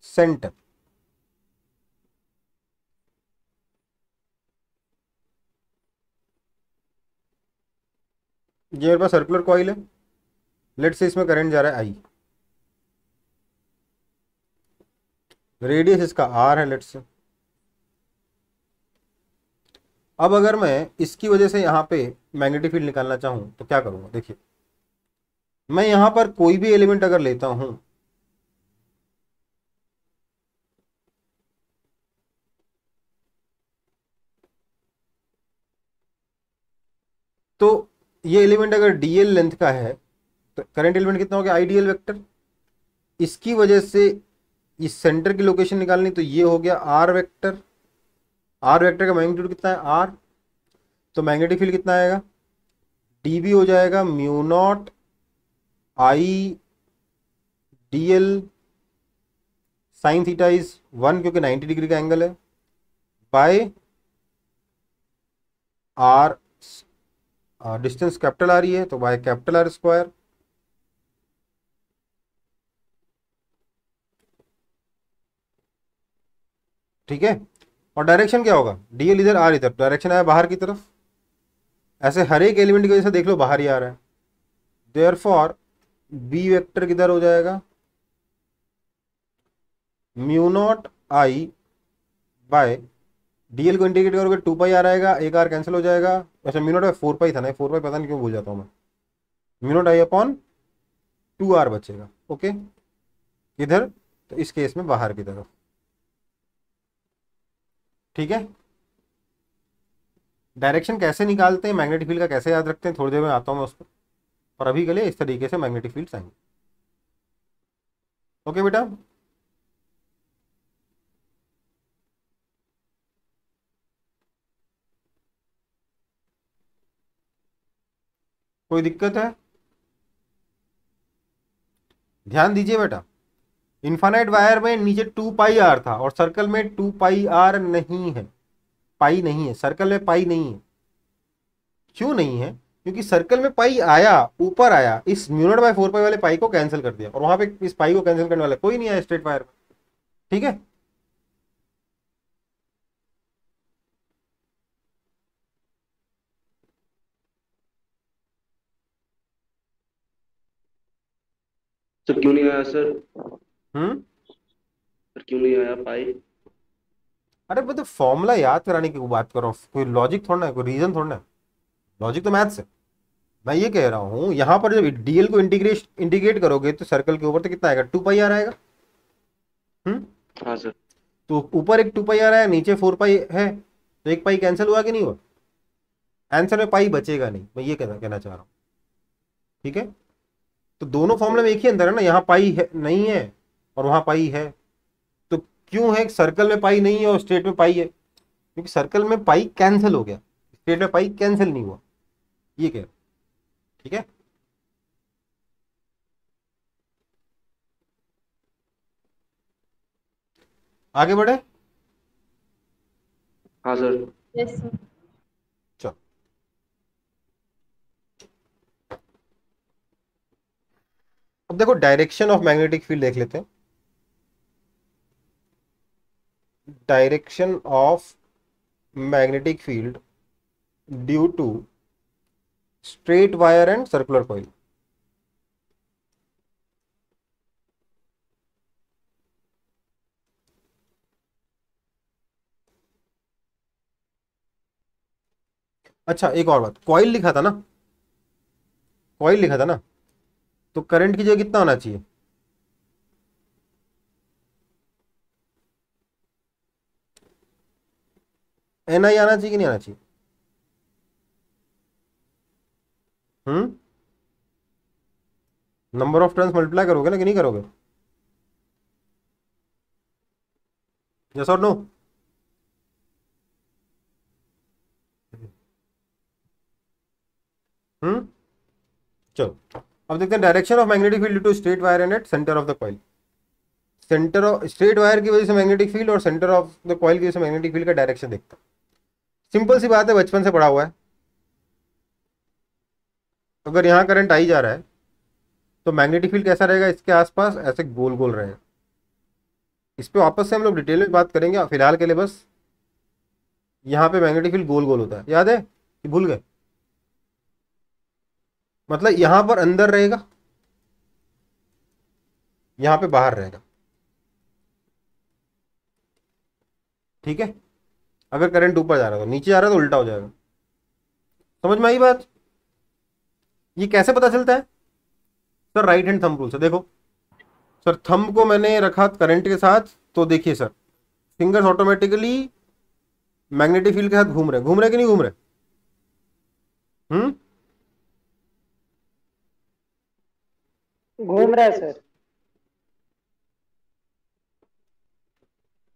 center। ये मेरे पास सर्कुलर कॉइल है, लेट से इसमें करंट जा रहा है आई, रेडियस इसका आर है लेट से। अब अगर मैं इसकी वजह से यहाँ पे मैग्नेटिक फील्ड निकालना चाहूँ तो क्या करूँगा? देखिए, मैं यहाँ पर कोई भी एलिमेंट अगर लेता हूँ तो ये एलिमेंट अगर डीएल लेंथ का है तो करंट एलिमेंट कितना हो गया? IDL vector. इसकी वजह से इस सेंटर की लोकेशन निकालनी, तो ये हो गया आर वेक्टर। आर वेक्टर का मैग्नीट्यूड कितना है? आर। तो मैग्नेटिक फील्ड कितना आएगा? डीबी हो जाएगा mu naught I dl sine theta is 1 क्योंकि 90 डिग्री का एंगल है, बाय आर डिस्टेंस कैपिटल आ रही है तो बाय कैपिटल आर स्क्वायर। ठीक है, और डायरेक्शन क्या होगा, डीएल इधर आर इधर, डायरेक्शन आया बाहर की तरफ। ऐसे हर एक एलिमेंट की वजह से देख लो बाहर ही आ रहा है, देयरफॉर बी वेक्टर किधर हो जाएगा, म्यू नॉट आई बाय डीएल को इंटीग्रेट करोगे 2 पाई आर आएगा, एक आर कैंसिल हो जाएगा। अच्छा म्यू नॉट बाय 4 पाई था ना, 4 पाई पता नहीं क्यों भूल जाता हूँ मैं, mu naught I upon 2 R बचेगा। ओके, किधर, तो इस केस में बाहर की तरफ। ठीक है, डायरेक्शन कैसे निकालते हैं, मैग्नेटिक फील्ड का कैसे याद रखते हैं, थोड़ी देर में आता हूँ मैं उस पर, और अभी के लिए इस तरीके से मैग्नेटिक फील्ड्स आएंगे। ओके बेटा, कोई दिक्कत है, ध्यान दीजिए बेटा। इन्फानाइट वायर में नीचे 2 पाई आर था और सर्कल में 2 पाई आर नहीं है, पाई नहीं है, सर्कल में पाई नहीं है। क्यों नहीं है, क्योंकि सर्कल में पाई आया, ऊपर आया, इस म्यू नॉट बाय 4 पाई वाले पाई को कैंसिल कर दिया, और वहां पे इस पाई को कैंसिल करने वाला कोई नहीं आया स्ट्रेट वायर में। ठीक है, सर क्यों नहीं आया सर? हम्म, सर क्यों नहीं आया पाई? अरे मैं तो फॉर्मूला याद कराने की बात कर रहा हूँ, कोई लॉजिक थोड़ा है, कोई रीजन थोड़ा है, लॉजिक तो मैथ्स है। मैं ये कह रहा हूँ यहाँ पर जब डीएल को इंटीग्रेट करोगे तो सर्कल के ऊपर तो कितना आएगा, 2 पाई आर आएगा। हम्म, हाँ सर। तो ऊपर एक 2 पाई आ रहा है, नीचे 4 पाई है, तो एक पाई कैंसिल हुआ कि नहीं हुआ, आंसर में पाई बचेगा नहीं, मैं ये कहना चाह रहा हूँ। ठीक है, तो दोनों फॉर्मूले में एक ही अंदर है ना, यहाँ पाई है नहीं है और वहां पाई है। तो क्यों है सर्कल में पाई नहीं है और स्ट्रेट में पाई है, क्योंकि सर्कल में पाई कैंसिल हो गया, स्ट्रेट में पाई कैंसिल नहीं हुआ, ये कह रहा हूं। ठीक है, आगे बढ़े, हाँ सर। Yes, sir. चलो अब देखो डायरेक्शन ऑफ मैग्नेटिक फील्ड देख लेते हैं। Direction of magnetic field due to straight wire and circular coil. अच्छा एक और बात, कॉइल लिखा था ना, कॉइल लिखा था ना, तो करंट की जगह कितना होना चाहिए, एन आई आना चाहिए कि नहीं आना चाहिए। हम्म, नंबर ऑफ टर्न्स मल्टीप्लाई करोगे ना कि नहीं करोगे, यस और नो। हम्म, चलो अब देखते हैं direction of magnetic field to straight wire and at centre of the coil. Centre of straight wire की वजह से मैग्नेटिक फील्ड और सेंटर ऑफ द कॉइल की वजह से मैग्नेटिक फील्ड का डायरेक्शन देखता है। सिंपल सी बात है, बचपन से पढ़ा हुआ है। अगर यहाँ करंट आई जा रहा है तो मैग्नेटिक फील्ड कैसा रहेगा, इसके आसपास ऐसे गोल गोल रहेगा। इस पे वापस से हम लोग डिटेल में बात करेंगे, फिलहाल के लिए बस यहाँ पे मैग्नेटिक फील्ड गोल गोल होता है, याद है कि भूल गए, मतलब यहाँ पर अंदर रहेगा, यहाँ पे बाहर रहेगा। ठीक है, अगर करंट ऊपर जा रहा है तो नीचे जा रहा है तो उल्टा हो जाएगा। समझ में आई बात, ये कैसे पता चलता है sir, right hand thumb rule से। देखो सर, थंब को मैंने रखा करंट के साथ, तो देखिए sir fingers automatically magnetic field के साथ घूम रहे कि नहीं घूम रहे। हम्म, घूम रहा है सर।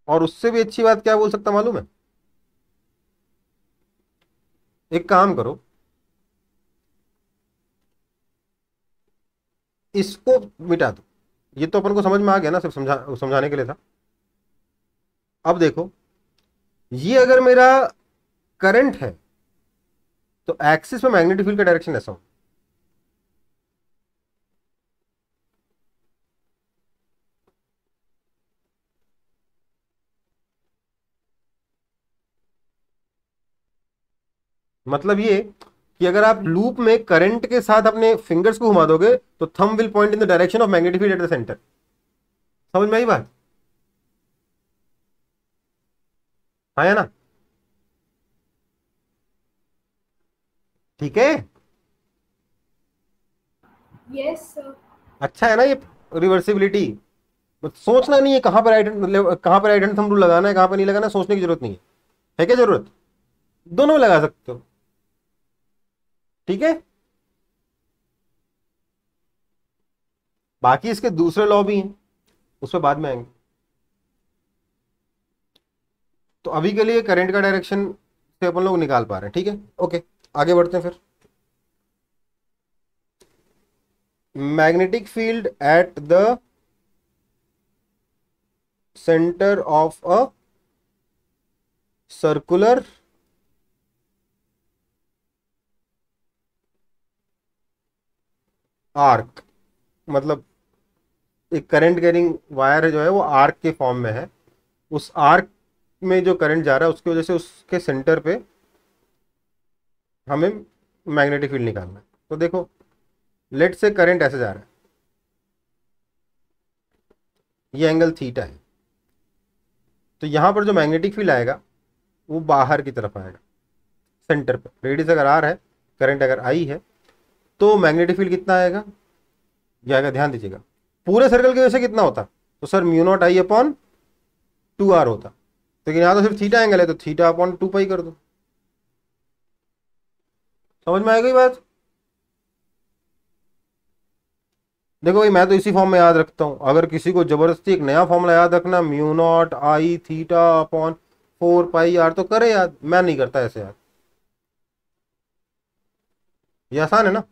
और उससे भी अच्छी बात क्या बोल सकता मालूम है, एक काम करो, इसको मिटा दो, ये तो अपन को समझ में आ गया ना, सिर्फ समझाने के लिए था। अब देखो, ये अगर मेरा करंट है तो एक्सिस में मैग्नेटिक फील्ड का डायरेक्शन ऐसा हो। मतलब ये कि अगर आप लूप में करंट के साथ अपने फिंगर्स को घुमा दोगे तो thumb will point in the direction of magnetic field at the centre. समझ में आई बात? हाँ या ना? ठीक है। Yes sir. अच्छा है ना ये रिवर्सिबिलिटी? सोचना नहीं है कहां पर कहां पर आइडेंट थंब रूल लगाना है, कहां पर नहीं लगाना है, सोचने की जरूरत नहीं है क्या जरूरत? दोनों में लगा सकते हो। ठीक है। बाकी इसके दूसरे लॉ भी हैं, उस पर बाद में आएंगे। तो अभी के लिए करंट का डायरेक्शन से अपन लोग निकाल पा रहे हैं। ठीक है, ओके, आगे बढ़ते हैं फिर। Magnetic field at the centre of a circular arc, मतलब एक करंट कैरिंग वायर जो है वो आर्क के फॉर्म में है। उस आर्क में जो करंट जा रहा है उसकी वजह से उसके सेंटर पे हमें मैग्नेटिक फील्ड निकालना है। तो देखो, लेट से करंट ऐसे जा रहा है, ये एंगल थीटा है, तो यहां पर जो मैग्नेटिक फील्ड आएगा वो बाहर की तरफ आएगा, सेंटर पर। रेडियस अगर आर है, करंट अगर आई है, तो मैग्नेटिक फील्ड कितना आएगा? ये आएगा, ध्यान दीजिएगा, पूरे सर्कल की वजह से कितना होता? तो sir mu naught I upon 2r होता। लेकिन यहाँ तो सिर्फ थीटा एंगल है, तो थीटा अपॉन 2 पाई कर दो। समझ में आएगी बात? देखो भाई, मैं तो इसी फॉर्म में याद रखता हूं। अगर किसी को जबरदस्ती एक नया फॉर्मूला याद रखना, म्यू नॉट आई थीटा अपॉन 4 पाई r, तो करे याद, मैं नहीं करता ऐसे याद। ये आसान है ना?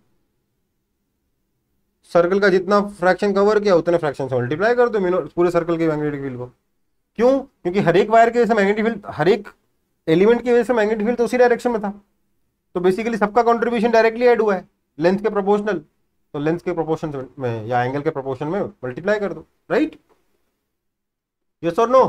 सर्कल का जितना फ्रैक्शन कवर किया उतने फ्रैक्शन से मल्टीप्लाई कर दो पूरे सर्कल के मैग्नेटिक फील्ड को। क्यों? क्योंकि हर एक वायर की वजह से मैग्नेटिक फील्ड, हर एक एलिमेंट की वजह से मैग्नेटिक फील्ड तो उसी डायरेक्शन में था। तो बेसिकली सबका कंट्रीब्यूशन डायरेक्टली ऐड हुआ है, लेंथ के प्रोपोर्शनल। तो लेंथ के प्रोपोर्शन में या एंगल के प्रोपोर्शन में मल्टीप्लाई कर दो, राइट? यस और नो?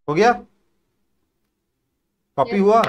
हो गया? Copy Yes. हुआ?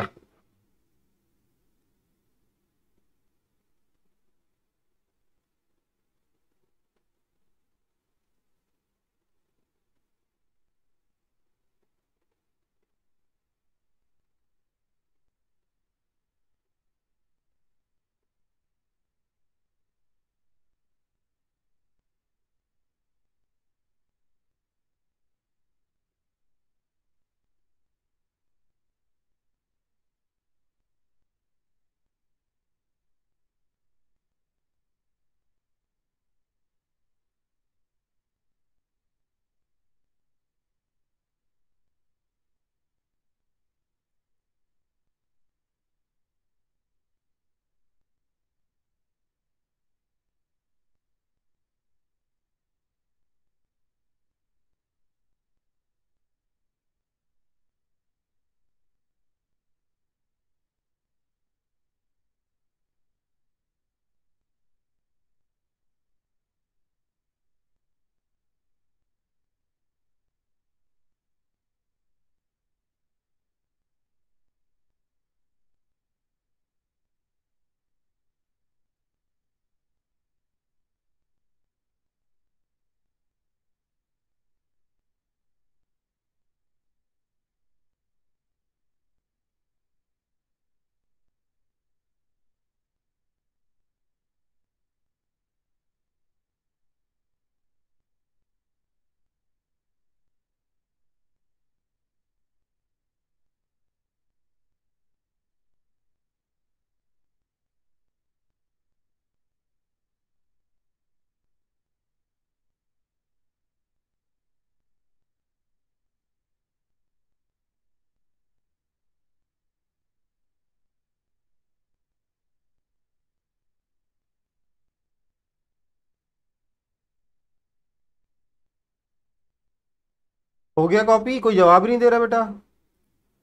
हो गया कॉपी? कोई जवाब ही नहीं दे रहा बेटा।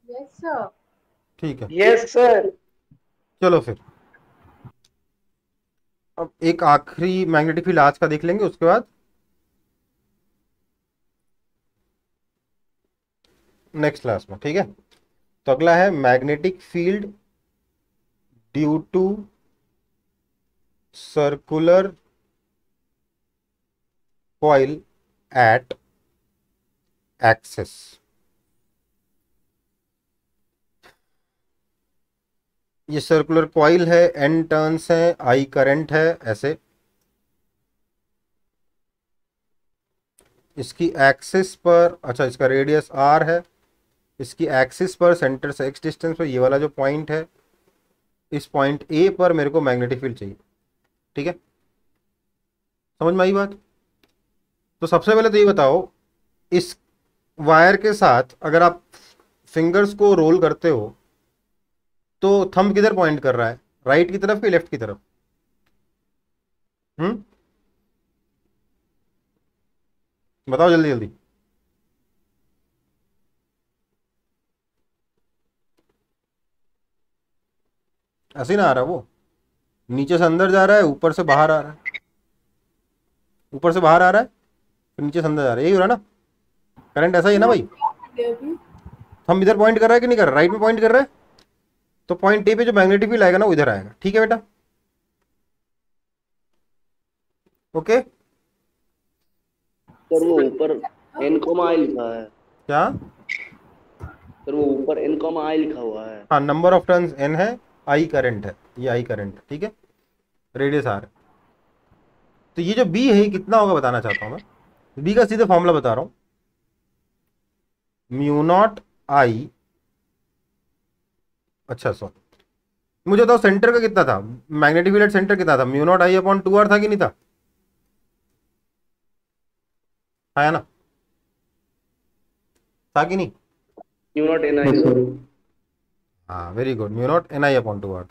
Yes, sir. ठीक है, यस सर। चलो फिर अब एक आखिरी मैग्नेटिक फील्ड आज का देख लेंगे, उसके बाद नेक्स्ट क्लास में, ठीक है। तो अगला है magnetic field due to circular coil at axis. ये सर्कुलर कॉइल है, एन टर्न्स है, आई करंट है, ऐसे इसकी एक्सिस पर, अच्छा इसका रेडियस आर है, इसकी एक्सिस पर सेंटर से एक्स डिस्टेंस पर ये वाला जो पॉइंट है, इस पॉइंट ए पर मेरे को मैग्नेटिक फील्ड चाहिए, ठीक है। समझ में आई बात? तो सबसे पहले तो ये बताओ, इस वायर के साथ अगर आप फिंगर्स को रोल करते हो तो थंब किधर पॉइंट कर रहा है, राइट की तरफ कि लेफ्ट की तरफ? बताओ जल्दी जल्दी। ऐसे ही ना आ रहा वो, नीचे से अंदर जा रहा है, ऊपर से बाहर आ रहा है, ऊपर से बाहर आ रहा है, फिर नीचे से अंदर जा रहा है, यही हो रहा है ना? करंट ऐसा ही है ना भाई? अभी हम इधर पॉइंट कर रहा है कि नहीं कर रहा? राइट में पॉइंट कर रहा है, तो पॉइंट ए पे जो मैग्नेटिक फील्ड आएगा ना वो इधर आएगा, ठीक है बेटा? ओके। सर वो ऊपर एन कॉमा आई लिखा है। क्या? सर वो ऊपर एन कॉमा आई लिखा हुआ है। हाँ, नंबर ऑफ टर्न्स एन है, आई करंट है, ये आई करंट है, ठीक है, रेडियस आर है। तो ये जो बी है ये कितना होगा बताना चाहता हूँ मैं। बी का सीधे फॉर्मूला बता रहा हूँ, म्यू नॉट आई, अच्छा सॉरी, मुझे बताओ सेंटर का कितना था, मैग्नेटिक फील्ड सेंटर कितना था? Mu naught I upon 2r था कि नहीं था? है ना? था कि नहीं? Mu naught N I sir. हाँ very good, mu naught N I upon 2r।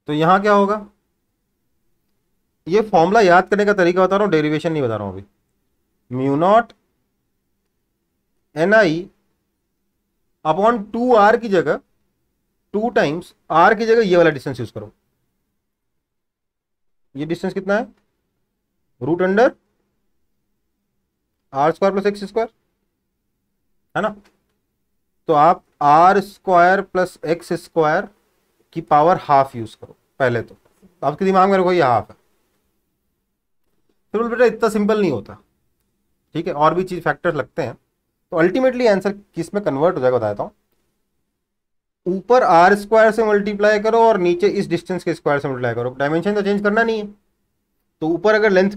तो यहां क्या होगा? ये फॉर्मूला याद करने का तरीका बता रहा हूँ, डेरिवेशन नहीं बता रहा हूँ अभी। Mu naught N I upon 2r की जगह 2 टाइम्स r की जगह ये वाला डिस्टेंस यूज करो। ये डिस्टेंस कितना है? Root under R square plus X square, है ना? तो आप R square plus X square की पावर हाफ यूज करो पहले तो आपके दिमाग में रखो ये हाफ है। फिर बेटा इतना सिंपल नहीं होता, ठीक है, और भी चीज फैक्टर्स लगते हैं। तो अल्टीमेटली आंसर किस में कन्वर्ट हो जाएगा बताता हूँ। ऊपर आर स्क्वायर से मल्टीप्लाई करो और नीचे इस डिस्टेंस के स्क्वायर से मल्टीप्लाई करो, डायमेंशन तो चेंज करना नहीं है। तो ऊपर अगर लेंथ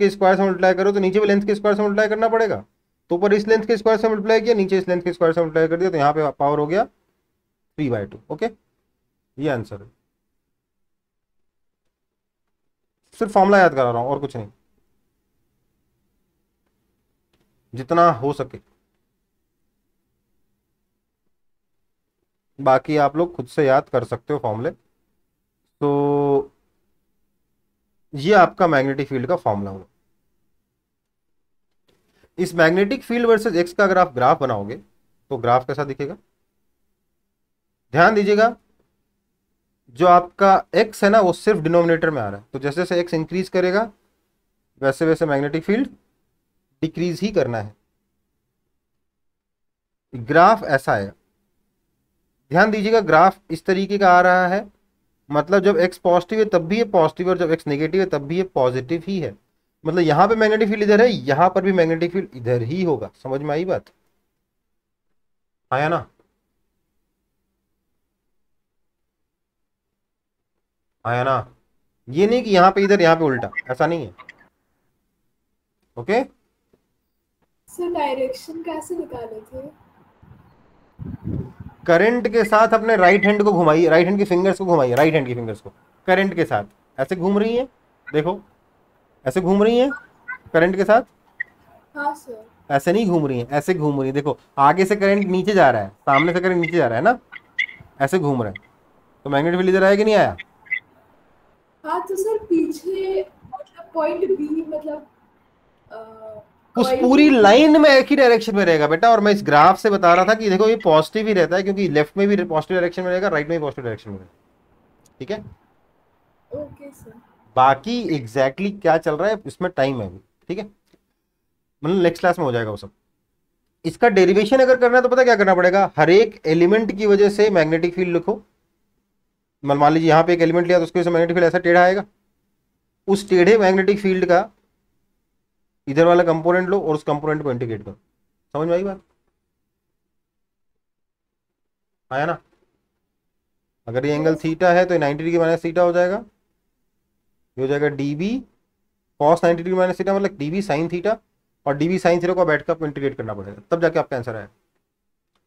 के स्क्वायर से मल्टीप्लाई करो तो नीचे भी लेंथ के स्क्वायर से मल्टीप्लाई करना पड़ेगा। तो ऊपर इस लेंथ के स्क्वायर से मल्टीप्लाई किया, नीचे इस लेंथ के स्क्वायर से मल्टीप्लाई कर दिया, तो यहाँ पे पावर हो गया 3/2। ओके, ये आंसर है। सिर्फ फॉर्मूला याद करा रहा हूँ और कुछ नहीं, जितना हो सके। बाकी आप लोग खुद से याद कर सकते हो फॉर्मूले। तो ये आपका मैग्नेटिक फील्ड का फॉर्मूला हुआ। इस मैग्नेटिक फील्ड वर्सेस एक्स का अगर आप ग्राफ बनाओगे तो ग्राफ कैसा दिखेगा? ध्यान दीजिएगा, जो आपका x है ना वो सिर्फ डिनोमिनेटर में आ रहा है, तो जैसे जैसे x इंक्रीज करेगा वैसे वैसे मैग्नेटिक फील्ड डिक्रीज ही करना है। ग्राफ ऐसा है, ध्यान दीजिएगा, ग्राफ इस तरीके का आ रहा है, मतलब जब x पॉजिटिव है तब भी ये पॉजिटिव, और जब x नेगेटिव है तब भी ये पॉजिटिव ही है। मतलब यहां पे मैग्नेटिक फील्ड इधर है, यहां पर भी मैग्नेटिक फील्ड इधर ही होगा। समझ में आई बात? आया ना? आया ना? ये नहीं कि यहां पे इधर यहां पे उल्टा, ऐसा नहीं है। ओके, सर डायरेक्शन कैसे निकाले थे? करंट के साथ अपने राइट हैंड को घुमाइए, राइट हैंड की फिंगर्स को घुमाइए, राइट हैंड की फिंगर्स को करंट के साथ ऐसे घूम रही है, देखो ऐसे घूम रही है करंट के साथ। हाँ सर। ऐसे नहीं घूम रही है, ऐसे घूम रही है, देखो आगे से करंट नीचे जा रहा है, सामने से करंट नीचे जा रहा है ना, ऐसे घूम रहा है, तो मैग्नेटिक फील्ड इधर आया कि नहीं आया? हाँ तो सर पीछे मतलब पॉइंट बी मतलब उस coil पूरी की- लाइन में एक ही डायरेक्शन में रहेगा बेटा। और मैं इस ग्राफ से बता रहा था कि देखो ये पॉजिटिव ही रहता है, क्योंकि लेफ्ट में भी पॉजिटिव डायरेक्शन में रहेगा, राइट में भी पॉजिटिव डायरेक्शन में रहेगा। ठीक है, ओके सर। बाकी एग्जैक्टली क्या चल रहा है इसमें टाइम है अभी। ठीक है, मतलब नेक्स्ट क्लास में हो जाएगा वो सब। इसका डेरिवेशन अगर करना है तो पता क्या करना पड़ेगा, हर एक एलिमेंट की वजह से मैग्नेटिक फील्ड लिखो। मान लीजिए यहाँ पे एक एलिमेंट लिया तो उसकी वजह से मैग्नेटिक फील्ड ऐसा टेढ़ा आएगा, उस टेढ़े मैग्नेटिक फील्ड का इधर वाला कंपोनेंट लो और उस कंपोनेंट को इंटीग्रेट करो। समझ में आई बात? आया ना? अगर ये एंगल थीटा है तो 90 डिग्री माइनस थीटा हो जाएगा, ये हो जाएगा dB cos 90 degree minus theta, मतलब डीबी साइन थीटा, और डीबी साइन थीटा को बैठ कर आपको इंटीग्रेट करना पड़ेगा, तब जाके आपका आंसर आएगा।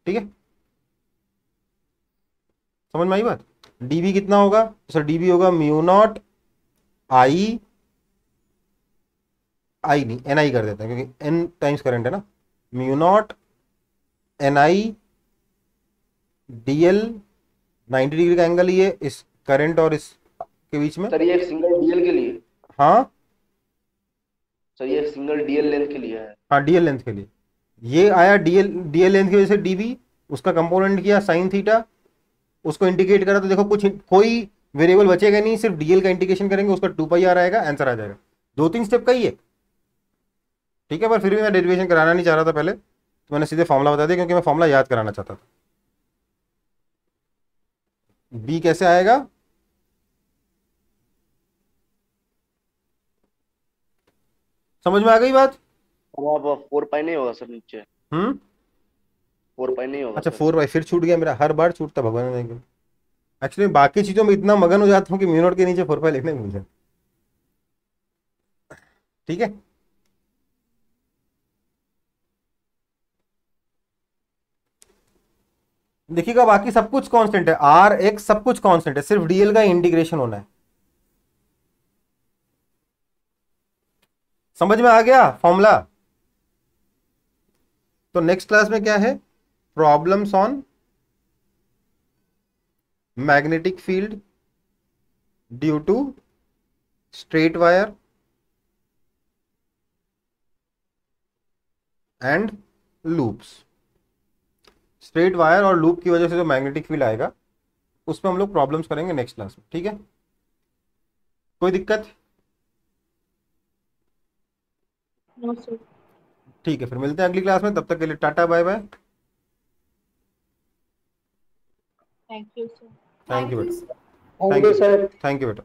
ठीक है, समझ में आई बात? डीबी कितना होगा तो सर डीबी होगा म्यू नॉट आई, आई नहीं एन आई कर देते हैं क्योंकि एन टाइम्स करंट है ना, mu naught N I D L. 90 degree का एंगल ये इस करंट और इस के बीच में। सर ये एक सिंगल डीएल के लिए, हाँ सर ये एक सिंगल डीएल लेंथ के लिए है। हाँ, डीएल लेंथ के लिए ये आया, डीएल लेंथ की वजह से डीबी, उसका कंपोनेंट किया साइन थीटा, उसको इंटीग्रेट करा तो देखो कुछ कोई वेरिएबल बचेगा नहीं, सिर्फ डीएल का इंटीग्रेशन करेंगे, उसका 2 पाई आर आएगा, आंसर आ जाएगा। 2-3 स्टेप का ही है। ठीक है, पर फिर भी मैं डेरिवेशन कराना नहीं चाह रहा था पहले, तो मैंने सीधे फॉर्मूला बता दिया क्योंकि मैं फॉर्मूला याद कराना चाहता था। बी कैसे आएगा? समझ में आ गई बात? अब 4 पाई नहीं होगा सर नीचे, हम्म 4 पाई नहीं होगा अच्छा, सर। 4 बाई फिर छूट गया मेरा, हर बार छूटता भगवान ने। एक्चुअली बाकी चीजों में इतना मगन हो जाता हूँ कि म्यू नॉट के नीचे 4 पाई लिखने में मुझे। ठीक है, देखिएगा बाकी सब कुछ कांस्टेंट है, आर एक्स सब कुछ कांस्टेंट है, सिर्फ डीएल का इंटीग्रेशन होना है। समझ में आ गया फॉर्मूला? तो नेक्स्ट क्लास में क्या है, problems on magnetic field due to straight wire and loops. Straight wire और लूप की वजह से जो मैग्नेटिक फील्ड आएगा उसमें हम लोग प्रॉब्लम्स करेंगे नेक्स्ट क्लास में। ठीक है, कोई दिक्कत? No sir. ठीक है, फिर मिलते हैं अगली क्लास में, तब तक के लिए tata bye bye. Thank you sir. Thank you Thank you, बेटा, sir. Thank you sir. Thank you बेटा।